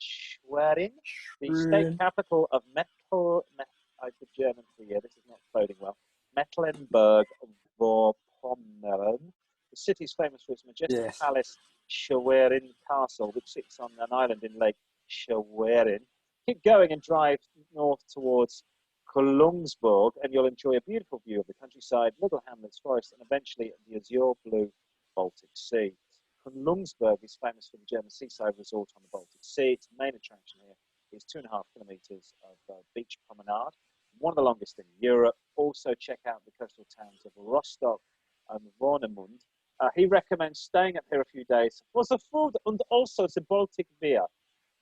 Schwerin, the state capital of I did German for you. This is not boding well. Mecklenburg-Vorpommern. The city is famous for its majestic palace, Schwerin Castle, which sits on an island in Lake Schwerin. Keep going and drive north towards Kolungsborg, and you'll enjoy a beautiful view of the countryside, little hamlets, forest, and eventually the azure blue Baltic Sea. Kolungsborg is famous for the German seaside resort on the Baltic Sea. Its main attraction here is 2.5 kilometres of beach promenade, one of the longest in Europe. Also check out the coastal towns of Rostock and Warnemund. He recommends staying up here a few days for the food and also the Baltic beer.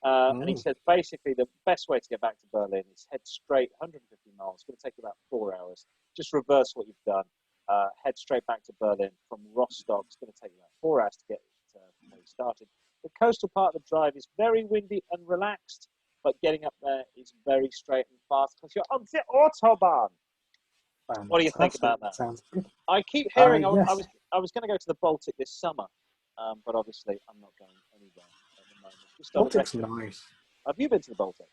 And he says basically the best way to get back to Berlin is head straight 150 miles. It's going to take you about 4 hours. Just reverse what you've done. Head straight back to Berlin from Rostock. It's going to take you about 4 hours to get where you started. The coastal part of the drive is very windy and relaxed, but getting up there is very straight and fast because you're on the Autobahn. Fantastic. What do you think about that? Sounds good. I keep hearing I was going to go to the Baltic this summer, but obviously I'm not going anywhere at the moment. Baltic's nice. Have you been to the Baltic?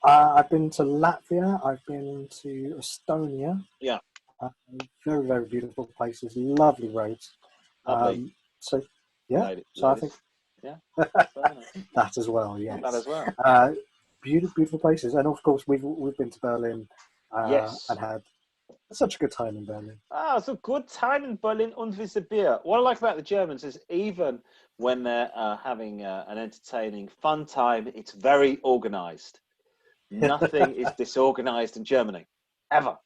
I've been to Latvia. I've been to Estonia. Yeah. Very, very beautiful places. Lovely roads. Lovely. I think that as well. Yes. That as well. Beautiful places, and of course we've been to Berlin. And had such a good time in Berlin. It's a good time in Berlin und with the beer. What I like about the Germans is even when they're having an entertaining, fun time, it's very organised. Nothing is disorganised in Germany, ever.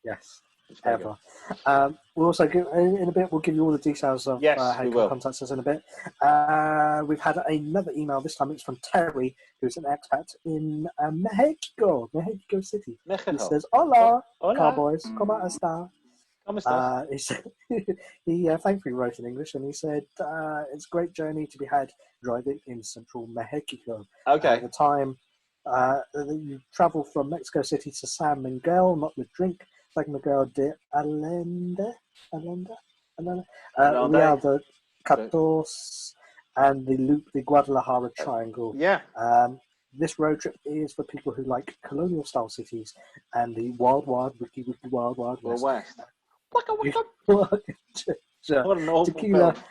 Yes, ever. We'll also give, in a bit, we'll give you all the details of how you can contact us in a bit. We've had another email. This time it's from Terry, who's an expat in Mexico City. He says, Hola, Car-Boyz, ¿cómo está? ¿Cómo estás? He said he thankfully wrote in English, and he said it's a great journey to be had driving in central Mexico. Okay. The time you travel from Mexico City to San Miguel, not the drink, San Miguel de Allende, Real Around de Catos, and the loop, the Guadalajara Triangle. Yeah. This road trip is for people who like colonial-style cities and the wild, wild, wiki, wild, wild Or west. west. Waka, waka. What an awful Tequila, film.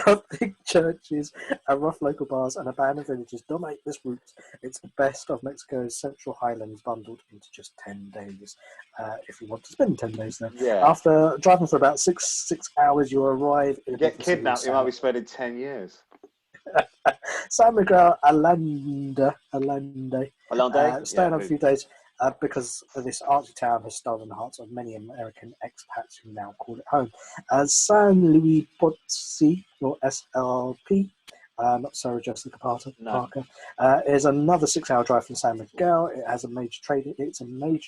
Gothic churches, rough local bars, and abandoned villages dominate this route. It's the best of Mexico's Central Highlands bundled into just 10 days. If you want to spend 10 days there. Yeah. After driving for about six hours, you arrive in You a get big city. kidnapped, you might be spending 10 years. San Miguel Allende. Stay on a few days because this artsy town has stolen the hearts of many American expats who now call it home. San Luis Potosí, or SLP, not Sarah Jessica Parker, is another 6-hour drive from San Miguel. It's a major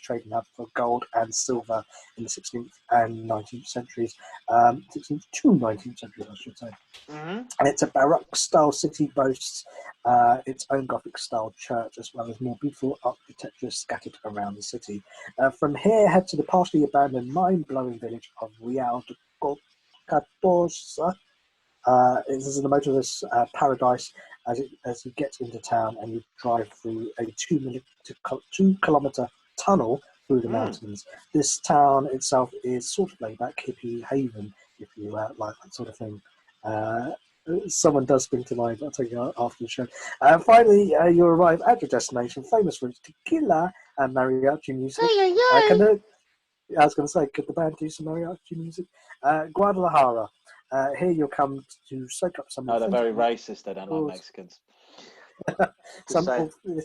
trading hub for gold and silver in the 16th and 19th centuries. 16th to 19th centuries, I should say. Mm-hmm. And it's a Baroque-style city, boasts its own Gothic-style church, as well as more beautiful architecture scattered around the city. From here, head to the partially abandoned, mind-blowing village of Real de Catorce. This is the motorist paradise as you get into town and you drive through a 2-kilometer tunnel through the mountains. This town itself is sort of laid-back hippie haven, if you like that sort of thing. Someone does spring to mind, but I'll tell you after the show. Finally, you arrive at your destination, famous for its tequila and mariachi music. I was going to say, could the band do some mariachi music? Guadalajara. Here you'll come to soak up some. No, they're very racist. They don't like Mexicans.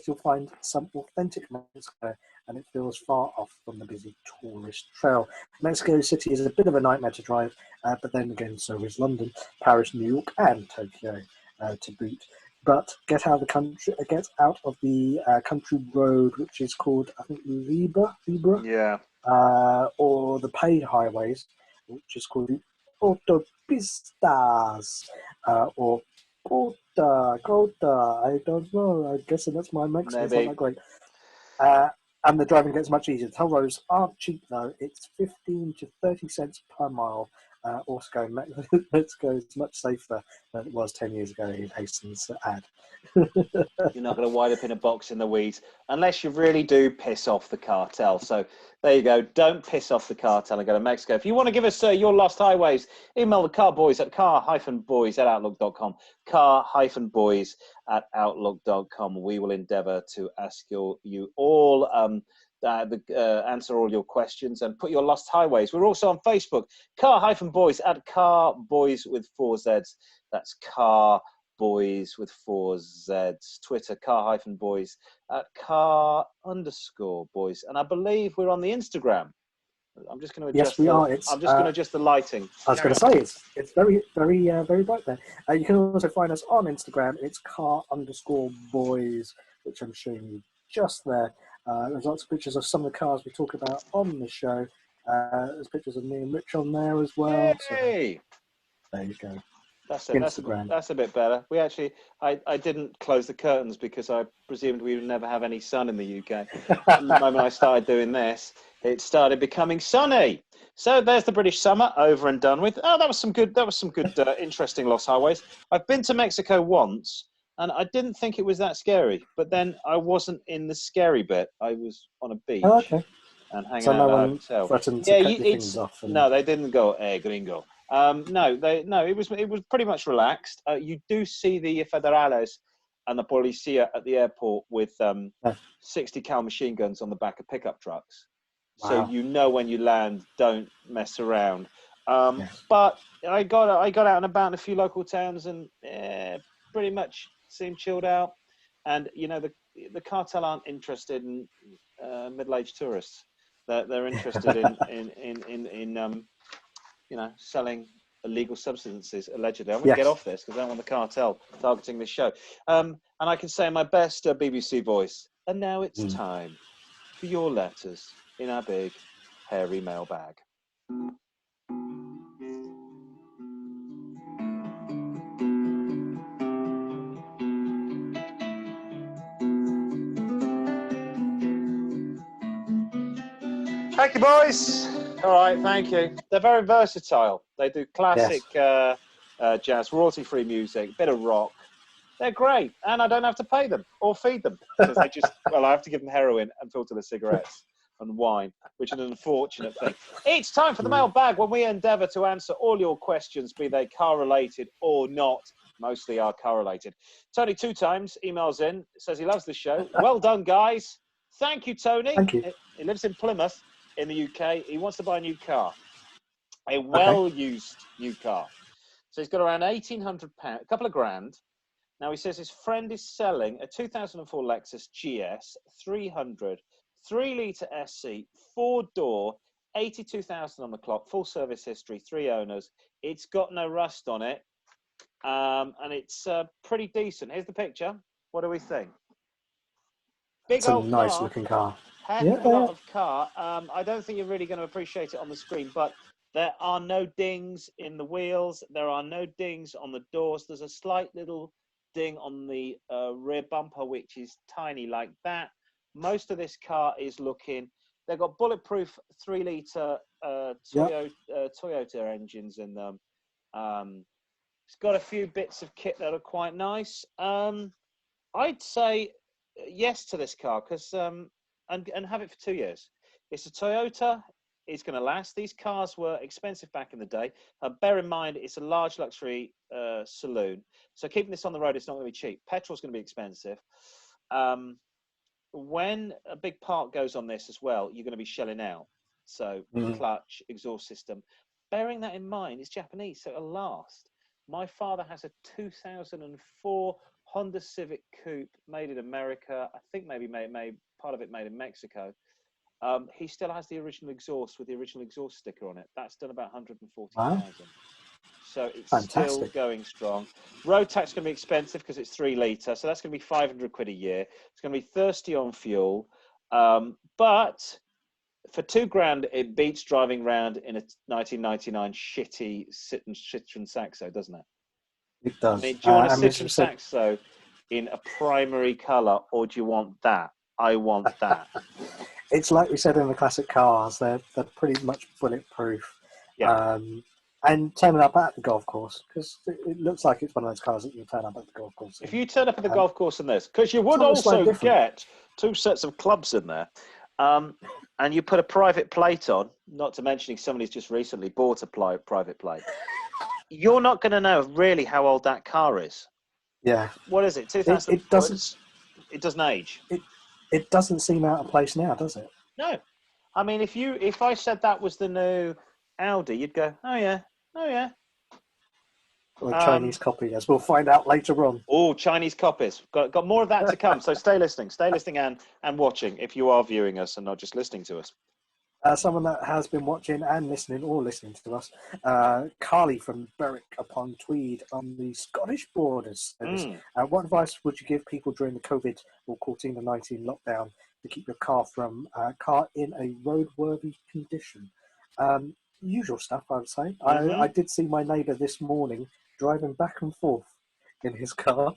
You'll find some authentic Mexico, and it feels far off from the busy tourist trail. Mexico City is a bit of a nightmare to drive, but then again, so is London, Paris, New York, and Tokyo to boot. But get out of the country road, which is called, I think, Libra. Yeah. Or the paid highways, which is called the autopistas, or Gota, I don't know. I guess that's my Mexican. It's not that great. And the driving gets much easier. Toll roads aren't cheap, though. It's 15 to 30 cents per mile. Also, Mexico is much safer than it was 10 years ago, he hastens to add. You're not going to wind up in a box in the weeds unless you really do piss off the cartel. So there you go. Don't piss off the cartel and go to Mexico. If you want to give us your lost highways, email the Car-Boyz at car-boys@outlook.com. Car-boys@outlook.com. We will endeavour to ask you all answer all your questions and put your lost highways. We're also on Facebook, Car-Boys at Car-Boyz with 4 Zs. That's Car-Boyz with 4 Zs. Twitter, Car-Boyz at car_boys. And I believe we're on the Instagram. I'm just going to adjust. Yes, we are. I'm just going to adjust the lighting. I was going to say it's very, very, very bright there. You can also find us on Instagram. It's car_boys, which I'm showing you just there. There's lots of pictures of some of the cars we talk about on the show. There's pictures of me and Rich on there as well. Yay! So there you go. That's it. That's a bit better. We actually, I didn't close the curtains because I presumed we would never have any sun in the UK. The moment I started doing this, it started becoming sunny. So there's the British summer over and done with. Oh, that was some good, interesting lost highways. I've been to Mexico once, and I didn't think it was that scary. But then I wasn't in the scary bit. I was on a beach and hanging out at a hotel. Threatened to cut your things off. No, they didn't go, hey, gringo. It was pretty much relaxed. You do see the federales and the policia at the airport with 60 cal machine guns on the back of pickup trucks. Wow. So you know when you land, don't mess around. But I got out and about in a few local towns and pretty much seemed chilled out. And you know the cartel aren't interested in middle-aged tourists. They're interested in selling illegal substances, allegedly. I'm going to get off this because I don't want the cartel targeting this show. And I can say my best BBC voice. And now it's time for your letters in our big, hairy mailbag. Thank you, boys. All right, thank you. They're very versatile. They do classic jazz, royalty-free music, bit of rock. They're great, and I don't have to pay them or feed them because they just, well, I have to give them heroin and filter the cigarettes and wine, which is an unfortunate thing. It's time for the mailbag when we endeavour to answer all your questions, be they car-related or not. Mostly are car-related. Tony 2 times emails in, says he loves the show. Well done, guys. Thank you, Tony. Thank you. He lives in Plymouth in the UK. He wants to buy a new car, a well-used new car. So he's got around £1,800, a couple of grand. Now he says his friend is selling a 2004 Lexus GS 300, 3-litre SC, 4-door, 82,000 on the clock, full service history, 3 owners. It's got no rust on it, and it's pretty decent. Here's the picture. What do we think? Big It's a old nice car. looking car. Heck of a lot of car. I don't think you're really going to appreciate it on the screen, but there are no dings in the wheels. There are no dings on the doors. There's a slight little ding on the rear bumper, which is tiny like that. Most of this car is looking, they've got bulletproof 3-litre Toyota engines in them. It's got a few bits of kit that are quite nice. I'd say yes to this car because and have it for 2 years. It's a Toyota. It's going to last. These cars were expensive back in the day. Bear in mind, it's a large luxury saloon. So keeping this on the road, it's not going to be cheap. Petrol's going to be expensive. When a big part goes on this as well, you're going to be shelling out. So clutch, exhaust system. Bearing that in mind, it's Japanese, so it'll last. My father has a 2004 Honda Civic Coupe made in America. I think maybe part of it made in Mexico. He still has the original exhaust with the original exhaust sticker on it. That's done about 140,000. Wow. So it's still going strong. Road tax is going to be expensive because it's 3-litre. So that's going to be 500 quid a year. It's going to be thirsty on fuel. But for 2 grand, it beats driving around in a 1999 shitty Citroen Saxo, doesn't it? It does. I mean, do you want a Citroen Saxo in a primary colour, or do you want that? I want that. It's like we said in the classic cars, they're pretty much bulletproof. Yeah. And turning up at the golf course, because it looks like it's one of those cars that you turn up at the golf course. If you turn up at the golf course in this, because you would also get 2 sets of clubs in there, and you put a private plate on, not to mention somebody's just recently bought a private plate, you're not going to know really how old that car is. Yeah. What is it? 2000. It doesn't age. It doesn't seem out of place now, does it? No. I mean, if I said that was the new Audi, you'd go, oh yeah. Or a Chinese copy, as we'll find out later on. Oh, Chinese copies. Got more of that to come. So stay listening and watching if you are viewing us and not just listening to us. Someone that has been watching and listening to us, Carly from Berwick upon Tweed on the Scottish borders. What advice would you give people during the COVID or COVID-19 lockdown to keep your car in a roadworthy condition? Usual stuff, I would say. I did see my neighbour this morning driving back and forth in his car.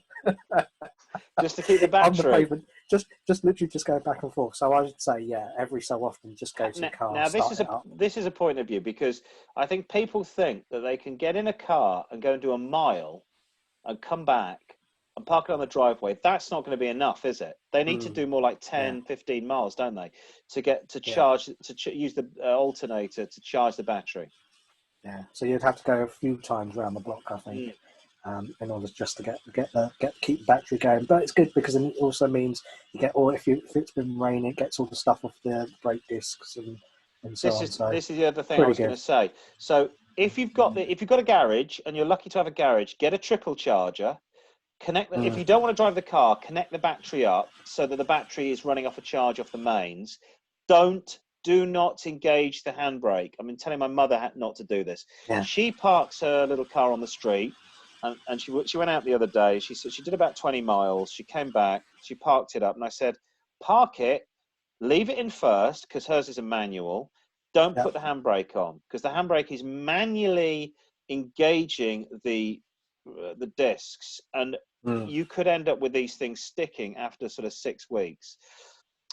Just to keep the battery. On the pavement, just literally just going back and forth. So I would say, every so often, just go to the car. Now this is a point of view, because I think people think that they can get in a car and go and do a mile and come back and park it on the driveway. That's not going to be enough, is it? They need to do more like 10, 15 miles, don't they, to get to charge, use the alternator to charge the battery. Yeah, so you'd have to go a few times around the block, I think. In order just to keep the battery going. But it's good because it also means you get if it's been raining, it gets all the stuff off the brake discs and so on. So this is the other thing I was going to say. So if you've got a garage and you're lucky to have a garage, get a trickle charger. If you don't want to drive the car, connect the battery up so that the battery is running off a charge off the mains. Do not engage the handbrake. I've been telling my mother not to do this. Yeah. She parks her little car on the street. And she went out the other day. She said she did about 20 miles. She came back. She parked it up. And I said, park it, leave it in first, because hers is a manual. don't put the handbrake on, because the handbrake is manually engaging the discs, and you could end up with these things sticking after sort of 6 weeks.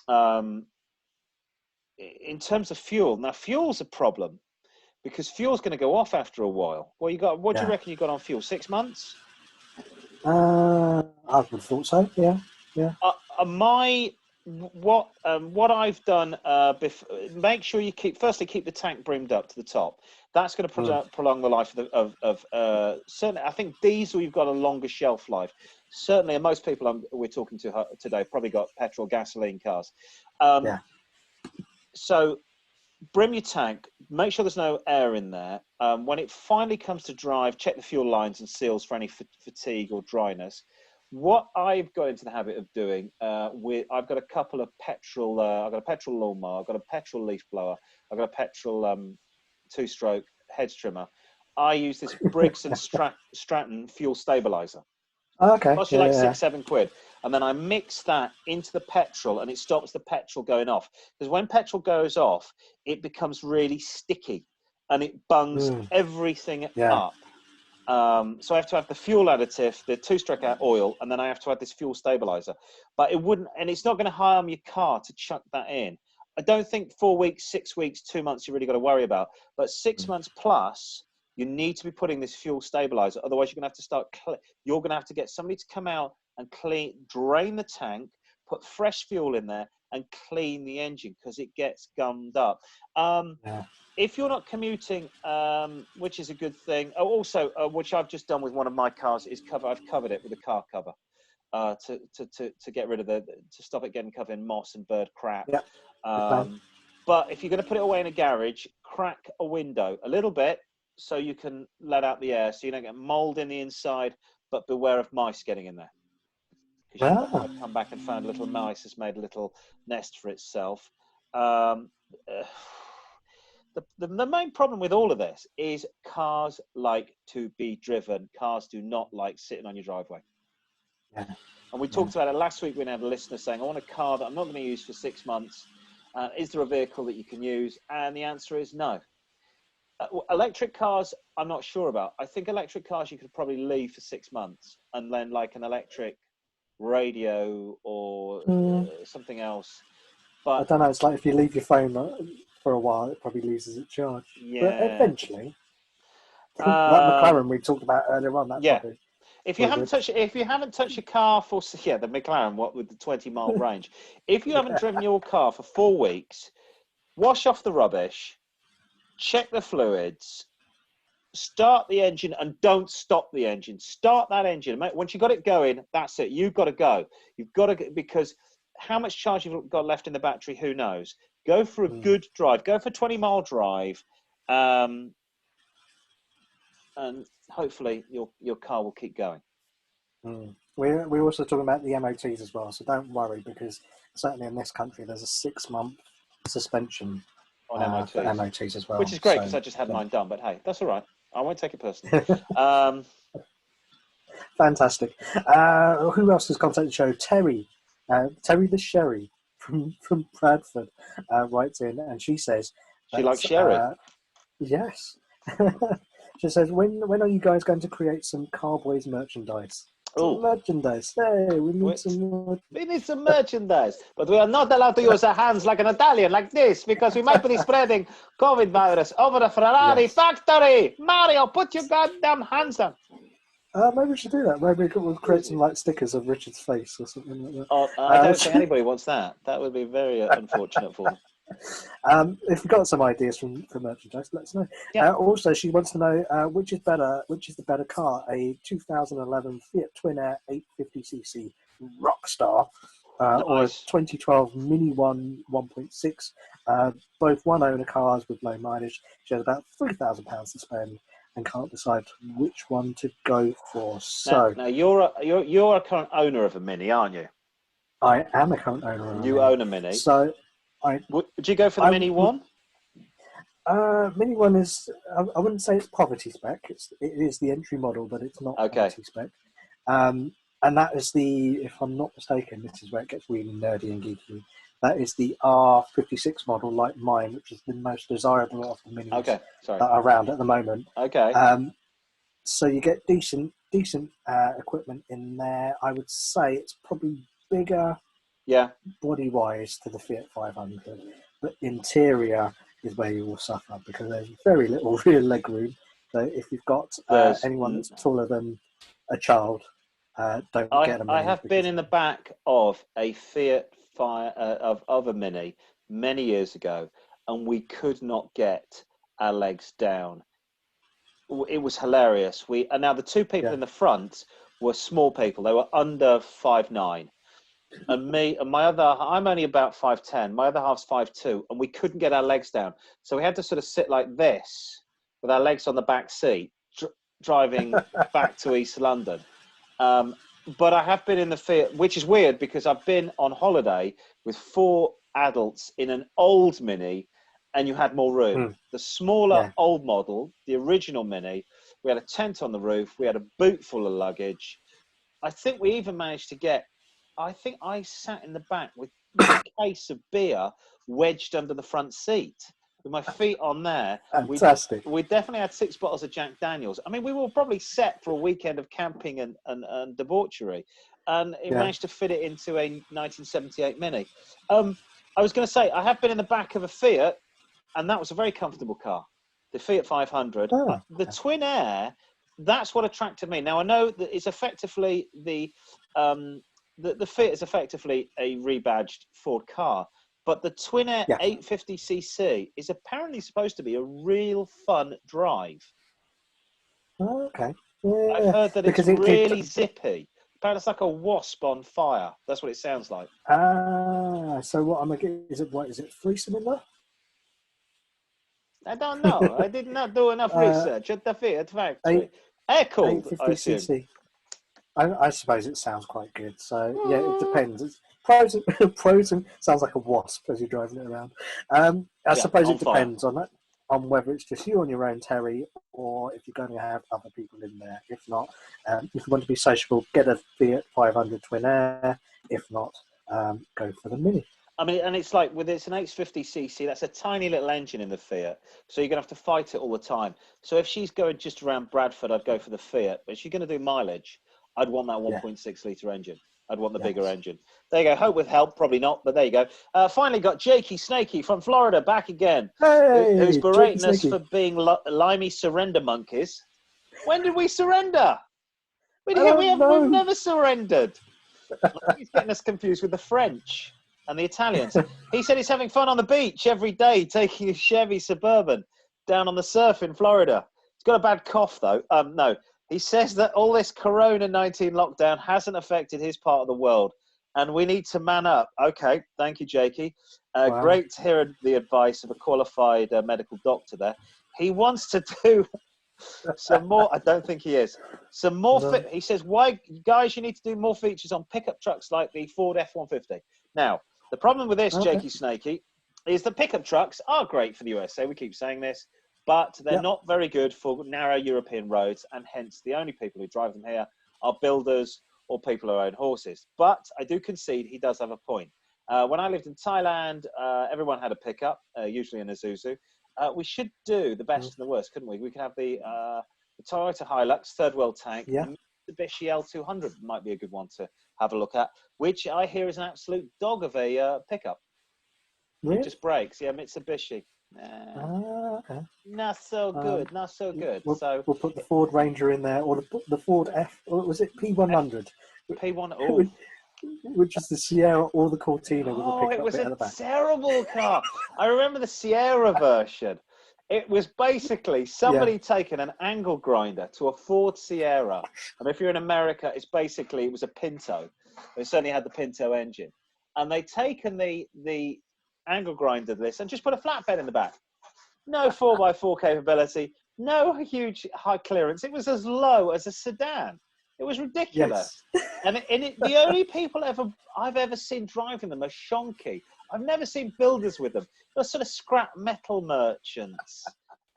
In terms of fuel, now fuel's a problem, because fuel's going to go off after a while. Well, what do you reckon you got on fuel? 6 months? I would have thought so. Yeah. What I've done, make sure you keep the tank brimmed up to the top. That's going to prolong the life of certainly. I think diesel, you've got a longer shelf life. Certainly, and most people we're talking to today probably got petrol, gasoline cars. So brim your tank. Make sure there's no air in there. When it finally comes to drive, check the fuel lines and seals for any fatigue or dryness. What I've got into the habit of doing, I've got a couple of petrol. I've got a petrol lawnmower. I've got a petrol leaf blower. I've got a petrol two-stroke hedge trimmer. I use this Briggs and Stratton fuel stabilizer. Okay. Costs you like £6-7, and then I mix that into the petrol, and it stops the petrol going off. Because when petrol goes off, it becomes really sticky, and it bungs everything up. So I have to have the fuel additive, the two-stroke oil, and then I have to add this fuel stabilizer. But it wouldn't, and it's not going to harm your car to chuck that in. I don't think 4 weeks, 6 weeks, 2 months you really got to worry about. But 6 months plus, you need to be putting this fuel stabilizer. Otherwise, you're going to have to get somebody to come out and drain the tank, put fresh fuel in there, and clean the engine, because it gets gummed up. If you're not commuting, which is a good thing. Also, which I've just done with one of my cars, is I've covered it with a car cover to get rid of to stop it getting covered in moss and bird crap. But if you're going to put it away in a garage, crack a window a little bit so you can let out the air, so you don't get mold in the inside. But beware of mice getting in there, because I've come back and found a little mice has made a little nest for itself. The main problem with all of this is cars like to be driven. Cars do not like sitting on your driveway. And we talked about it last week when we had a listener saying, I want a car that I'm not going to use for 6 months. Is there a vehicle that you can use? And the answer is no. Electric cars, I'm not sure about. I think electric cars you could probably leave for 6 months, and then like an electric radio or something else. But I don't know. It's like if you leave your phone for a while, it probably loses its charge. But eventually, that McLaren we talked about earlier on, probably. If you haven't touched your car for the McLaren, what with the 20-mile range, if you haven't driven your car for 4 weeks, wash off the rubbish, check the fluids, start the engine, and don't stop the engine. Start that engine. Once you've got it going, that's it. You've got to go. You've got to, because how much charge you've got left in the battery, who knows? Go for a good drive. Go for a 20-mile drive, and hopefully your car will keep going. We're also talking about the MOTs as well, so don't worry, because certainly in this country there's a 6-month suspension on MOTs. For MOTs as well. Which is great, because I just had mine done, but hey, that's all right. I won't take it personally. Fantastic. Who else has contacted the show? Terry the Sherry from Bradford writes in, and she says she likes sherry. Yes. She says, when are you guys going to create some Car-Boyz merchandise? Merchandise. Hey, we need some merchandise, but we are not allowed to use our hands like an Italian like this, because we might be spreading COVID virus over the Ferrari factory. Mario, put your goddamn hands up. Maybe we should do that. Maybe we'll create some like stickers of Richard's face or something like that. I don't think anybody wants that. That would be very unfortunate for them. If you've got some ideas for merchandise, let us know. Also, she wants to know which is the better car, a 2011 Fiat Twin Air 850cc Rockstar or a 2012 Mini One 1.6. Both one-owner cars with low mileage. She has about £3,000 to spend and can't decide which one to go for. So now you're a current owner of a Mini, aren't you? I am a current owner of a Mini. You own a Mini. So would you go for the Mini One? Mini One is, I wouldn't say it's poverty spec. It is the entry model, but it's not poverty spec. And that is if I'm not mistaken, this is where it gets really nerdy and geeky. That is the R56 model, like mine, which is the most desirable of the minis that are around at the moment. Okay. So you get decent equipment in there. I would say it's probably bigger, body-wise to the Fiat 500, but interior is where you will suffer because there's very little rear leg room. So if you've got anyone that's taller than a child, don't get a Mini. I have been in the back of a Fiat of a Mini many years ago, and we could not get our legs down. It was hilarious. And now the two people in the front were small people. They were under 5'9", and me and my other. I'm only about 5'10". My other half's 5'2", and we couldn't get our legs down. So we had to sort of sit like this with our legs on the back seat, driving back to East London. But I have been in the Fiat, which is weird because I've been on holiday with 4 adults in an old Mini, and you had more room. The smaller old model, the original Mini, we had a tent on the roof, we had a boot full of luggage. I think we even managed to get, I think I sat in the back with a case of beer wedged under the front seat with my feet on there. Fantastic. We definitely had 6 bottles of Jack Daniels. I mean, we were probably set for a weekend of camping and debauchery, and it managed to fit it into a 1978 Mini. I was going to say, I have been in the back of a Fiat, and that was a very comfortable car, the Fiat 500. The Twin Air, that's what attracted me. Now, I know that it's effectively the Fiat is effectively a rebadged Ford car, but the Twin Air 850cc is apparently supposed to be a real fun drive. Okay. I've heard that it's really zippy. Apparently, it's like a wasp on fire. That's what it sounds like. So what I'm going to get, is it 3-cylinder? I don't know. I did not do enough research at the Fiat factory. Air-cooled, I assume. I suppose it sounds quite good. So, yeah, it depends. It's pros and sounds like a wasp as you're driving it around. I suppose it depends on that, on whether it's just you on your own, Terry, or if you're going to have other people in there. If not, if you want to be sociable, get a Fiat 500 Twin Air. If not, go for the Mini. I mean, and it's like, it's an 850cc, that's a tiny little engine in the Fiat, so you're going to have to fight it all the time. So if she's going just around Bradford, I'd go for the Fiat. But if she's going to do mileage, I'd want that 1.6 litre engine. I'd want the bigger engine. There you go. Hope with help, probably not, but there you go. Finally got Jakey Snakey from Florida back again, who's berating us for being limey surrender monkeys. When did we surrender? We've never surrendered. He's getting us confused with the French and the Italians. He said he's having fun on the beach every day, taking a Chevy Suburban down on the surf in Florida. He's got a bad cough, though. No. He says that all this Corona-19 lockdown hasn't affected his part of the world, and we need to man up. Okay, thank you, Jakey. Great to hear the advice of a qualified medical doctor there. He wants to do some more. I don't think he is. Some more. No. He says, "Why, guys? You need to do more features on pickup trucks like the Ford F-150." Now, the problem with this, Jakey Snakey, is that pickup trucks are great for the USA. We keep saying this, but they're not very good for narrow European roads, and hence the only people who drive them here are builders or people who own horses. But I do concede he does have a point. When I lived in Thailand, everyone had a pickup, usually an Isuzu. We should do the best and the worst, couldn't we? We could have the Toyota Hilux, third world tank, and Mitsubishi L200 might be a good one to have a look at, which I hear is an absolute dog of a pickup. Really? It just breaks. Yeah, Mitsubishi. Not so good. Not so good. We'll put the Ford Ranger in there, or the Ford F. Or was it P100? P1. Which is the Sierra or the Cortina with a pickup it was bit at the back. A terrible car. I remember the Sierra version. It was basically somebody taking an angle grinder to a Ford Sierra, and if you're in America, it was a Pinto. It certainly had the Pinto engine, and they'd taken the angle grinder to this and just put a flatbed in the back. No 4x4 capability, no huge high clearance. It was as low as a sedan. It was ridiculous. Yes. And the only people I've ever seen driving them are shonky. I've never seen builders with them. They're sort of scrap metal merchants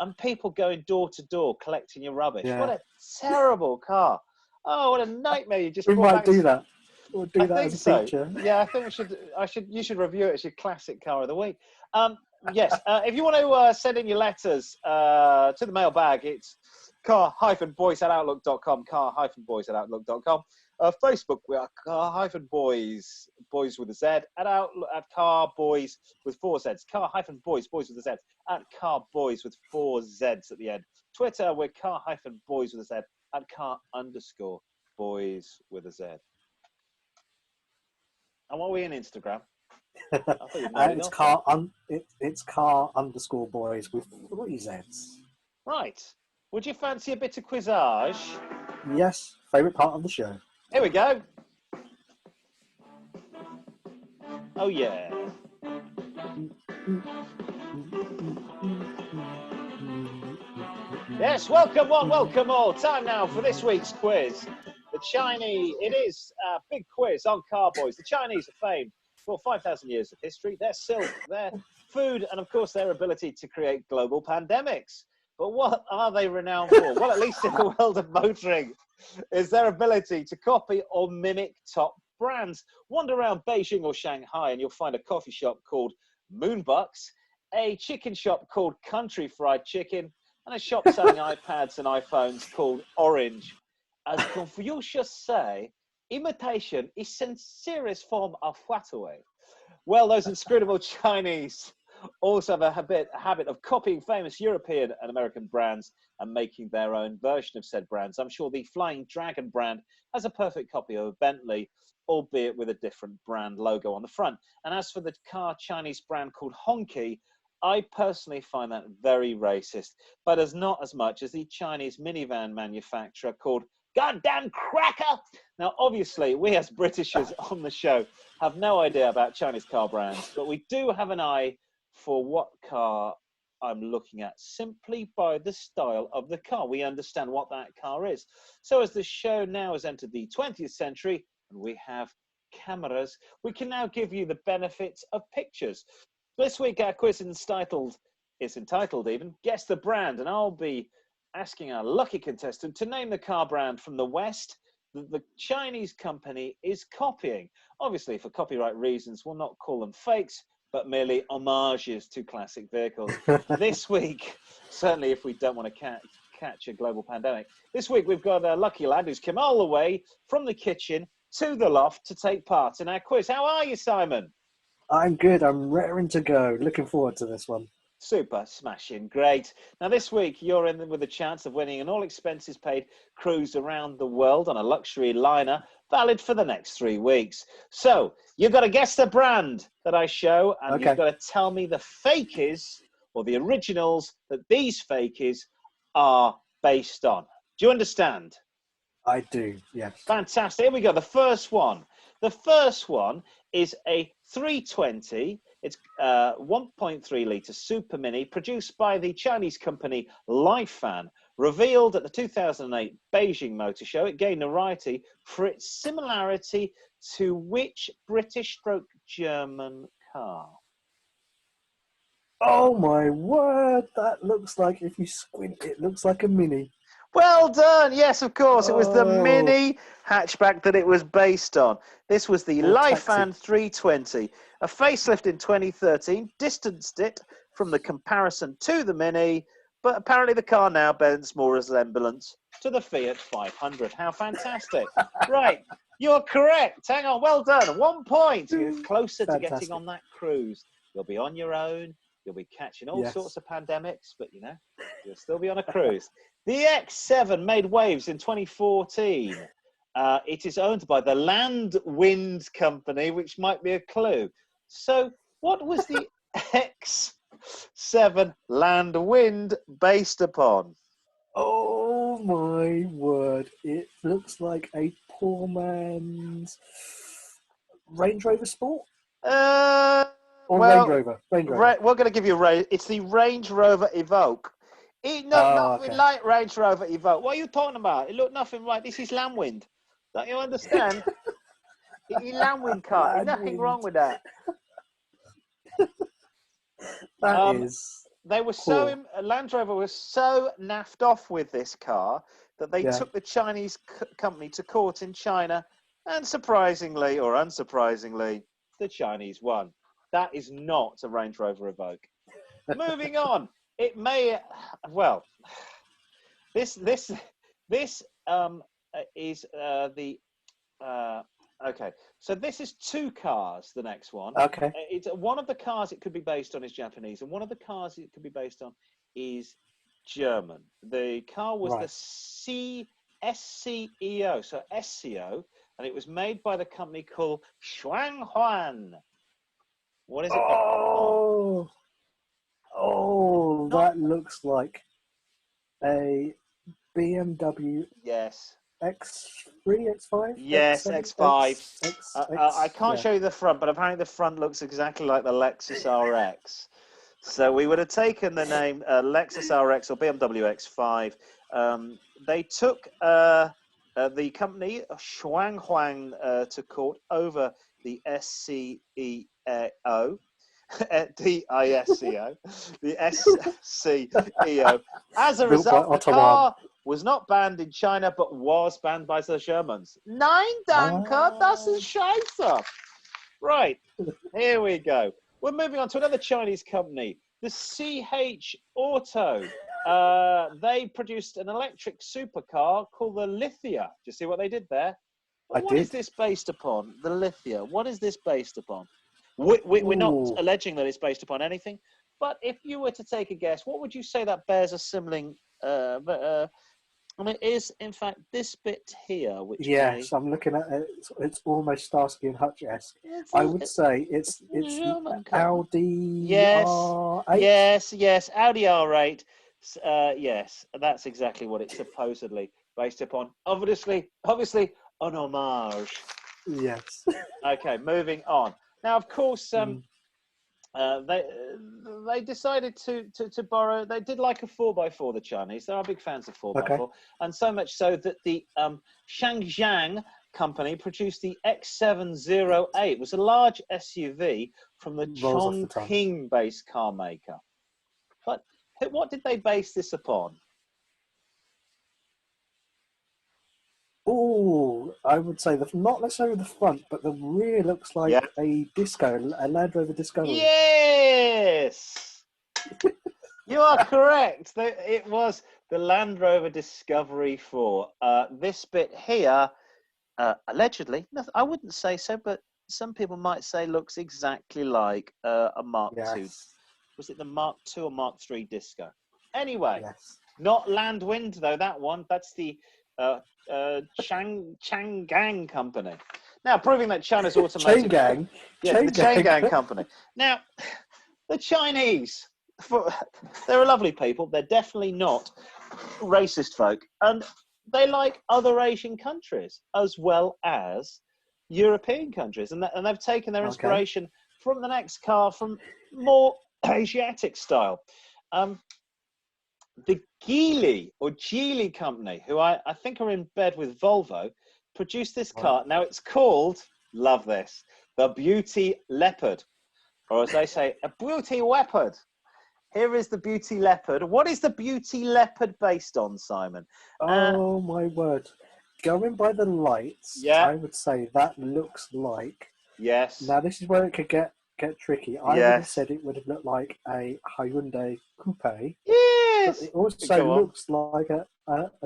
and people going door to door collecting your rubbish. Yeah. What a terrible car. Oh, what a nightmare. You just We might do that. We'll do that as a feature. Yeah, I think you should review it as your classic car of the week. Yes, if you want to send in your letters to the mailbag, it's car-boys@outlook.com, car-boys@outlook.com. Facebook, we are car-boys, boys with a Z, at car-boys with 4 Zs, car-boys, boys with a Z, at car-boys with 4 Zs at the end. Twitter, we're car-boys with a Z, at car_boys with a Z. And what are we in Instagram? It's car_boys with 3 Zs. Right. Would you fancy a bit of quizage? Yes, favourite part of the show. Here we go. Oh, yeah. Yes, welcome one, welcome all. Time now for this week's quiz. The Chinese, it is a big quiz on Car-Boyz. The Chinese are famed for 5,000 years of history, their silk, their food, and of course their ability to create global pandemics. But what are they renowned for? Well, at least in the world of motoring, is their ability to copy or mimic top brands. Wander around Beijing or Shanghai and you'll find a coffee shop called Moonbucks, a chicken shop called Country Fried Chicken, and a shop selling iPads and iPhones called Orange. As Confucius say, imitation is sincerest form of flattery. Well, those inscrutable Chinese also have a habit of copying famous European and American brands and making their own version of said brands. I'm sure the Flying Dragon brand has a perfect copy of a Bentley, albeit with a different brand logo on the front. And as for the car Chinese brand called Honky, I personally find that very racist, but as not as much as the Chinese minivan manufacturer called Goddamn Cracker. Now, obviously, we as Britishers on the show have no idea about Chinese car brands, but we do have an eye for what car I'm looking at simply by the style of the car. We understand what that car is. So as the show now has entered the 20th century and we have cameras, we can now give you the benefits of pictures. This week our quiz is entitled even Guess the Brand, and I'll be asking our lucky contestant to name the car brand from the West that the Chinese company is copying. Obviously, for copyright reasons, we'll not call them fakes, but merely homages to classic vehicles. This week, certainly if we don't want to catch a global pandemic, this week we've got a lucky lad who's come all the way from the kitchen to the loft to take part in our quiz. How are you, Simon? I'm good. I'm raring to go. Looking forward to this one. Super, smashing, great. Now this week you're in with a chance of winning an all expenses paid cruise around the world on a luxury liner, valid for the next 3 weeks. So you've got to guess the brand that I show, and you've got to tell me the fakies or the originals that these fakies are based on. Do you understand? I do, yes. Fantastic. Here we go. The first one. The first one is a 320. It's 1.3 litre Super Mini produced by the Chinese company Lifan. Revealed at the 2008 Beijing Motor Show, it gained notoriety for its similarity to which British/German car? Oh my word! That looks like, if you squint, it looks like a Mini. Well done. Yes, of course. It was the Mini hatchback that it was based on. This was the Lifan 320. A facelift in 2013 distanced it from the comparison to the Mini, but apparently the car now bears more resemblance to the Fiat 500. How fantastic. Right. You're correct. Hang on. Well done. 1 point. You're closer to getting on that cruise. You'll be on your own. You'll be catching all sorts of pandemics, but, you know, you'll still be on a cruise. The X7 made waves in 2014. It is owned by the Land Wind Company, which might be a clue. So what was the X7 Land Wind based upon? Oh my word. It looks like a poor man's Range Rover Sport? Range Rover. We're going to give you it's the Range Rover Evoque. Nothing like Range Rover Evoque. What are you talking about? It looked nothing like. This is Landwind. Don't you understand? It's Landwind car. There's nothing wrong with that. That is. They were cool. Land Rover was so naffed off with this car that they took the Chinese company to court in China And surprisingly or unsurprisingly, the Chinese won. That is not a Range Rover Evoque. Moving on. It may, well, this is the okay. So this is two cars. The next one. Okay. It's one of the cars it could be based on is Japanese, and one of the cars it could be based on is German. The car was the SCEO, so SCO, and it was made by the company called Shanghai. What is it? That looks like a BMW. Yes. X3, X5? Yes, X5. I can't yeah. show you the front, but apparently the front looks exactly like the Lexus RX. So we would have taken the name Lexus RX or BMW X5. They took the company Shuanghuang to court over the SCEO. DISCO, the SCEO. As a result, the car was not banned in China, but was banned by the Germans. Nein, danke, das ist scheiße. Right, here we go. We're moving on to another Chinese company, the CH Auto. They produced an electric supercar called the Lithia. Do you see what they did there? What is this based upon? The Lithia. What is this based upon? We're not alleging that it's based upon anything, but if you were to take a guess, what would you say that bears a similar? And it is, in fact, this bit here, which I'm looking at it. It's almost Starsky and Hutch-esque. I would say it's Audi. Yes, R8. yes, Audi R8. Yes, that's exactly what it's supposedly based upon. Obviously, an homage. Yes. Okay, moving on. Now, of course, they decided to borrow. They did like a 4x4. The Chinese, they are big fans of 4x4, and so much so that the Shanghai company produced the X708. It was a large SUV from the Chongqing-based car maker. But what did they base this upon? Oh, I would say not necessarily the front, but the rear looks like a Land Rover Discovery. Yes, you are correct. It was the Land Rover Discovery 4. This bit here, allegedly, I wouldn't say so, but some people might say looks exactly like a Mark II. Was it the Mark II or Mark III Disco? Anyway, not Landwind though. That one, that's the Chang'an company. Now, proving that China's automotive... Chain Gang company. Now, the Chinese, they're a lovely people. They're definitely not racist folk. And they like other Asian countries as well as European countries. And they've taken their inspiration from the next car from more Asiatic style. The Geely company, who I think are in bed with Volvo, produced this car. Now it's called, love this, the Beauty Leopard, or as they say, a Beauty Leopard. Here is the Beauty Leopard. What is the Beauty Leopard based on, Simon? Oh my word! Going by the lights, I would say that looks like. Yes. Now this is where it could get tricky. I would have said it would have looked like a Hyundai Coupe. Yes. But it also looks like a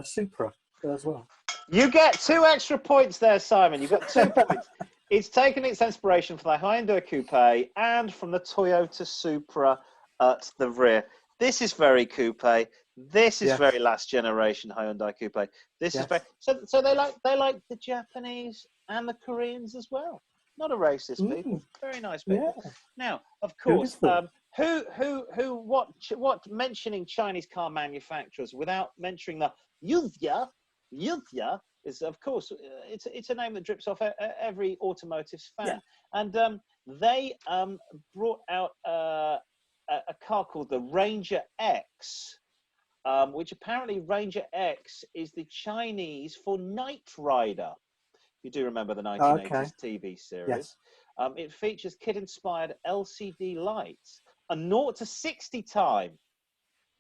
Supra as well. You get 2 extra points there, Simon. You've got 2 points. It's taken its inspiration from the Hyundai Coupe and from the Toyota Supra at the rear. This is very coupe. This is very last generation Hyundai Coupe. This is very so they like the Japanese and the Koreans as well. Not a racist people. Very nice people. Yeah. Now, of course, what mentioning Chinese car manufacturers without mentioning the Yuzya is, of course, it's a name that drips off every automotive fan. Yeah. And they brought out a car called the Ranger X, which apparently Ranger X is the Chinese for Knight Rider. You do remember the 1980s TV series. Yes. It features kid-inspired LCD lights, a 0 to 60 time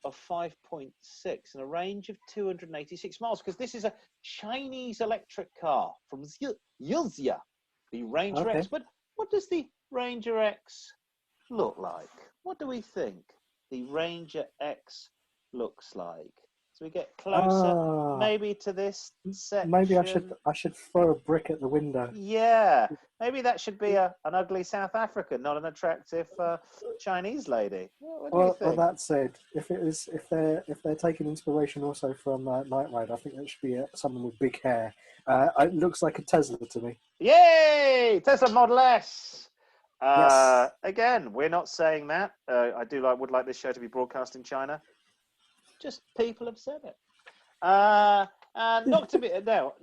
of 5.6 and a range of 286 miles, because this is a Chinese electric car from Yuzia, the Ranger X. But what does the Ranger X look like? What do we think the Ranger X looks like? So we get closer, maybe to this section. Maybe I should throw a brick at the window. Yeah, maybe that should be an ugly South African, not an attractive Chinese lady. What do you think? Well, that said, if they're taking inspiration also from Knight Rider, I think that should be someone with big hair. It looks like a Tesla to me. Yay! Tesla Model S. Yes. Again, we're not saying that. I would like this show to be broadcast in China. Just people have said it. Not to be no.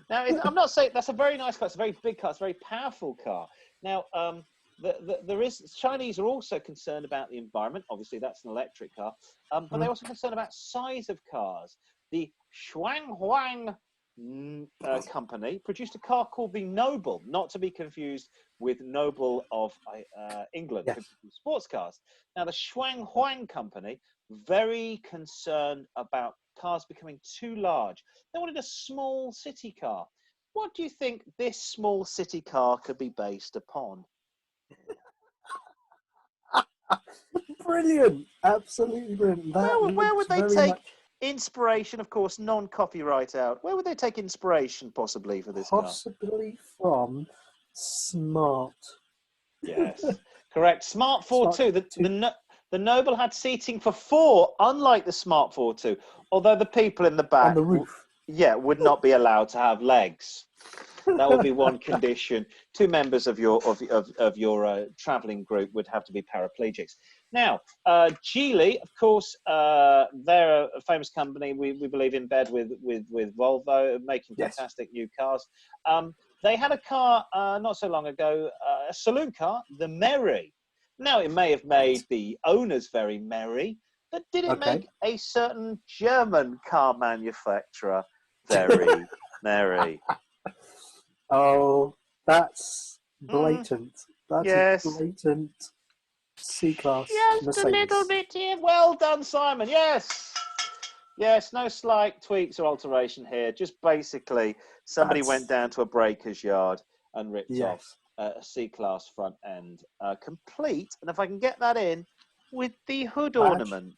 Now, I'm not saying that's a very nice car. It's a very big car. It's a very powerful car. Now, Chinese are also concerned about the environment. Obviously, that's an electric car, but they're also concerned about size of cars. The Shanghai company produced a car called the Noble, not to be confused with Noble of England, yes. sports cars. Now, the Shanghai company, very concerned about cars becoming too large. They wanted a small city car. What do you think this small city car could be based upon? Brilliant. Absolutely brilliant. Where would they take inspiration? Of course, non-copyright out. Where would they take inspiration possibly for this car? Possibly from Smart. Yes, correct. Smart 4.2. The Noble had seating for 4, unlike the Smart 4.2. Although the people in the back, on the roof, would not be allowed to have legs. That would be one condition. 2 members of your travelling group would have to be paraplegics. Now, Geely, of course, they're a famous company. We believe in bed with Volvo, making fantastic new cars. They had a car not so long ago, a saloon car, the Merry. Now, it may have made the owners very merry, but did it make a certain German car manufacturer very merry? Oh, that's blatant. That's a blatant C-Class Mercedes. Just a little bit here. Well done, Simon. Yes. Yes, no slight tweaks or alteration here. Just basically somebody went down to a breaker's yard and ripped off a C-Class front end, complete. And if I can get that in with the hood ornament.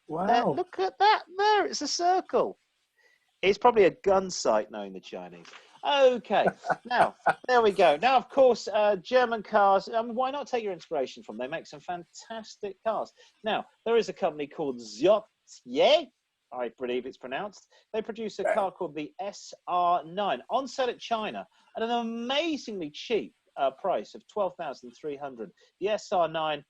Wow. Look at that there. It's a circle. It's probably a gun sight, knowing the Chinese. Okay, now, there we go. Now, of course, German cars, why not take your inspiration from them? They make some fantastic cars. Now, there is a company called Zotye, I believe it's pronounced. They produce a car called the SR9, on sale at China at an amazingly cheap price of $12,300. The SR9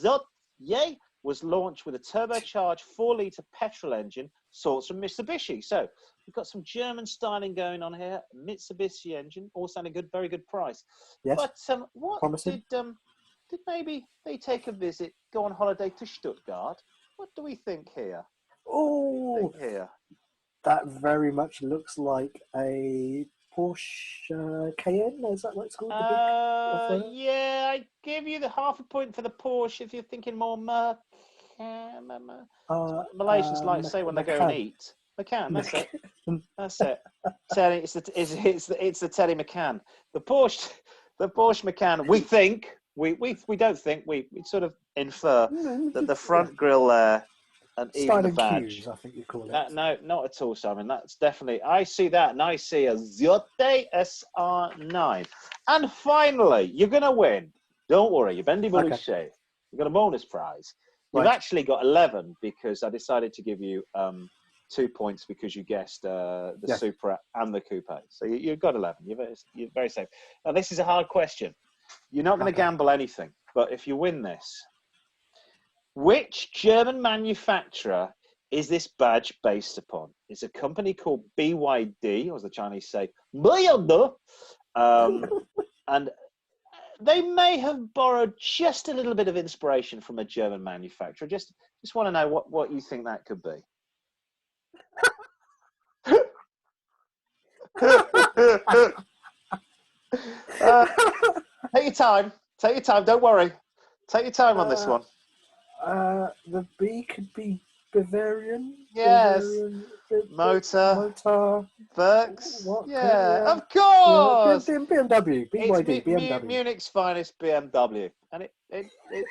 Zotye was launched with a turbocharged 4-litre petrol engine, sourced from Mitsubishi. So we've got some German styling going on here. Mitsubishi engine, all sounding good, very good price. Yes. But what did maybe they take a visit, go on holiday to Stuttgart? What do we think here? Oh, that very much looks like a Porsche Cayenne. Is that what it's called? Yeah, I give you the half a point for the Porsche if you're thinking more Malaysians like to say when they go and eat. Macan, that's it. That's it. Teddy, it's the Teddy Macan. The Porsche Macan. We think we don't think we sort of infer that the front grille there and even the badge. Cues, I think you call it. No, not at all, Simon. That's definitely. I see that, and I see a Zotye SR9. And finally, you're gonna win. Don't worry, you're bendy bully safe. You've got a bonus prize. You've actually got 11 because I decided to give you 2 points because you guessed the Supra and the Coupe. So you've got 11. You're very safe. Now, this is a hard question. You're not going to gamble anything, but if you win this, which German manufacturer is this badge based upon? It's a company called BYD, or as the Chinese say, BYD. And they may have borrowed just a little bit of inspiration from a German manufacturer. Just want to know what you think that could be. Take your time. Don't worry. Take your time on this one. The B could be Bavarian. Yes. Motor. Motor. Berks. What? Yeah, Yeah. of course. BMW. It's BYD. BMW. Munich's finest BMW, and it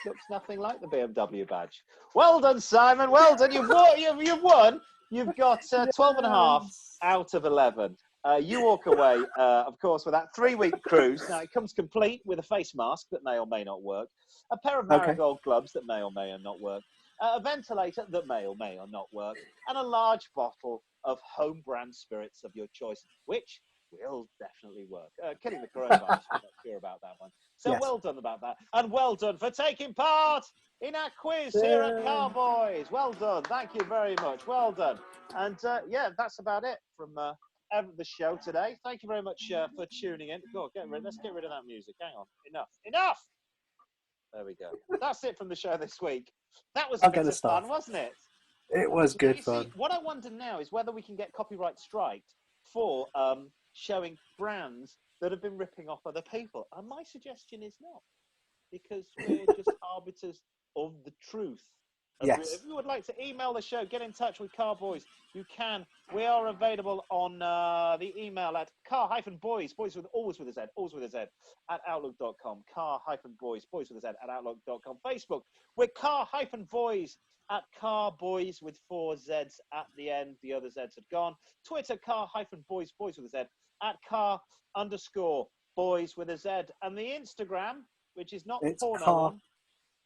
looks nothing like the BMW badge. Well done, Simon. Well done. You've won. You've won. You've got 12 and a half Yes. out of 11. You walk away, of course, with that 3-week cruise. Now, it comes complete with a face mask that may or may not work, a pair of marigold gloves that may or may not work, a ventilator that may or may not work, and a large bottle of home brand spirits of your choice, which will definitely work. Killing the coronavirus, we're not sure about that one. So Yes. well done about that. And well done for taking part in our quiz here at Car-Boyz. Well done. Thank you very much. Well done. And yeah, that's about it from the show today. Thank you very much for tuning in. Go on, let's get rid of that music. Hang on. Enough. There we go. That's it from the show this week. That was a bit of fun, wasn't it? It was good fun. See, what I wonder now is whether we can get copyright striked for showing brands that have been ripping off other people. And my suggestion is not, because we're just arbiters of the truth. Yes. If you would like to email the show, get in touch with Car-Boyz, you can. We are available on the email at car-boys, always with a Z, at outlook.com. Car-boys, boys with a Z, at outlook.com. Facebook, we're car-boys at Car-Boyz with 4 Zs at the end. The other Zs had gone. Twitter, car-boys, boys with a Z, at car_boys with a Z. And the Instagram, which is not the porno one.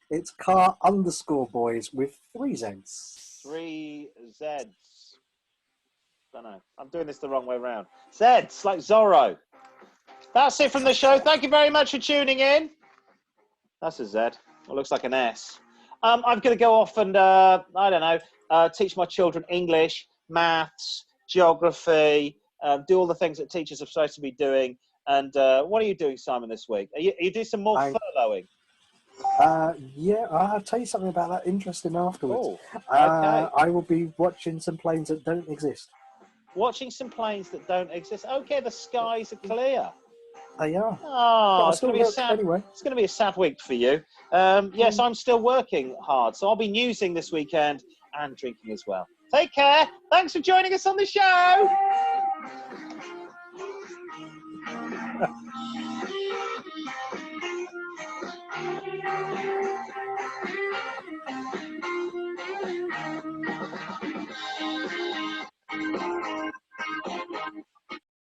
It's car_boys with 3 Zs. 3 Zs. Don't know. I'm doing this the wrong way around. Zs, like Zorro. That's it from the show. Thank you very much for tuning in. That's a Z. It looks like an S. I'm going to go off and, I don't know, teach my children English, maths, geography, do all the things that teachers are supposed to be doing. And what are you doing, Simon, this week? Are you doing some more furloughing? Yeah, I'll tell you something about that interesting afterwards. Okay. I will be watching some planes that don't exist. Watching some planes that don't exist. Okay, the skies are clear. They are. Oh, it's going to be anyway. It's going to be a sad week for you. Yes, I'm still working hard, so I'll be newsing this weekend and drinking as well. Take care. Thanks for joining us on the show.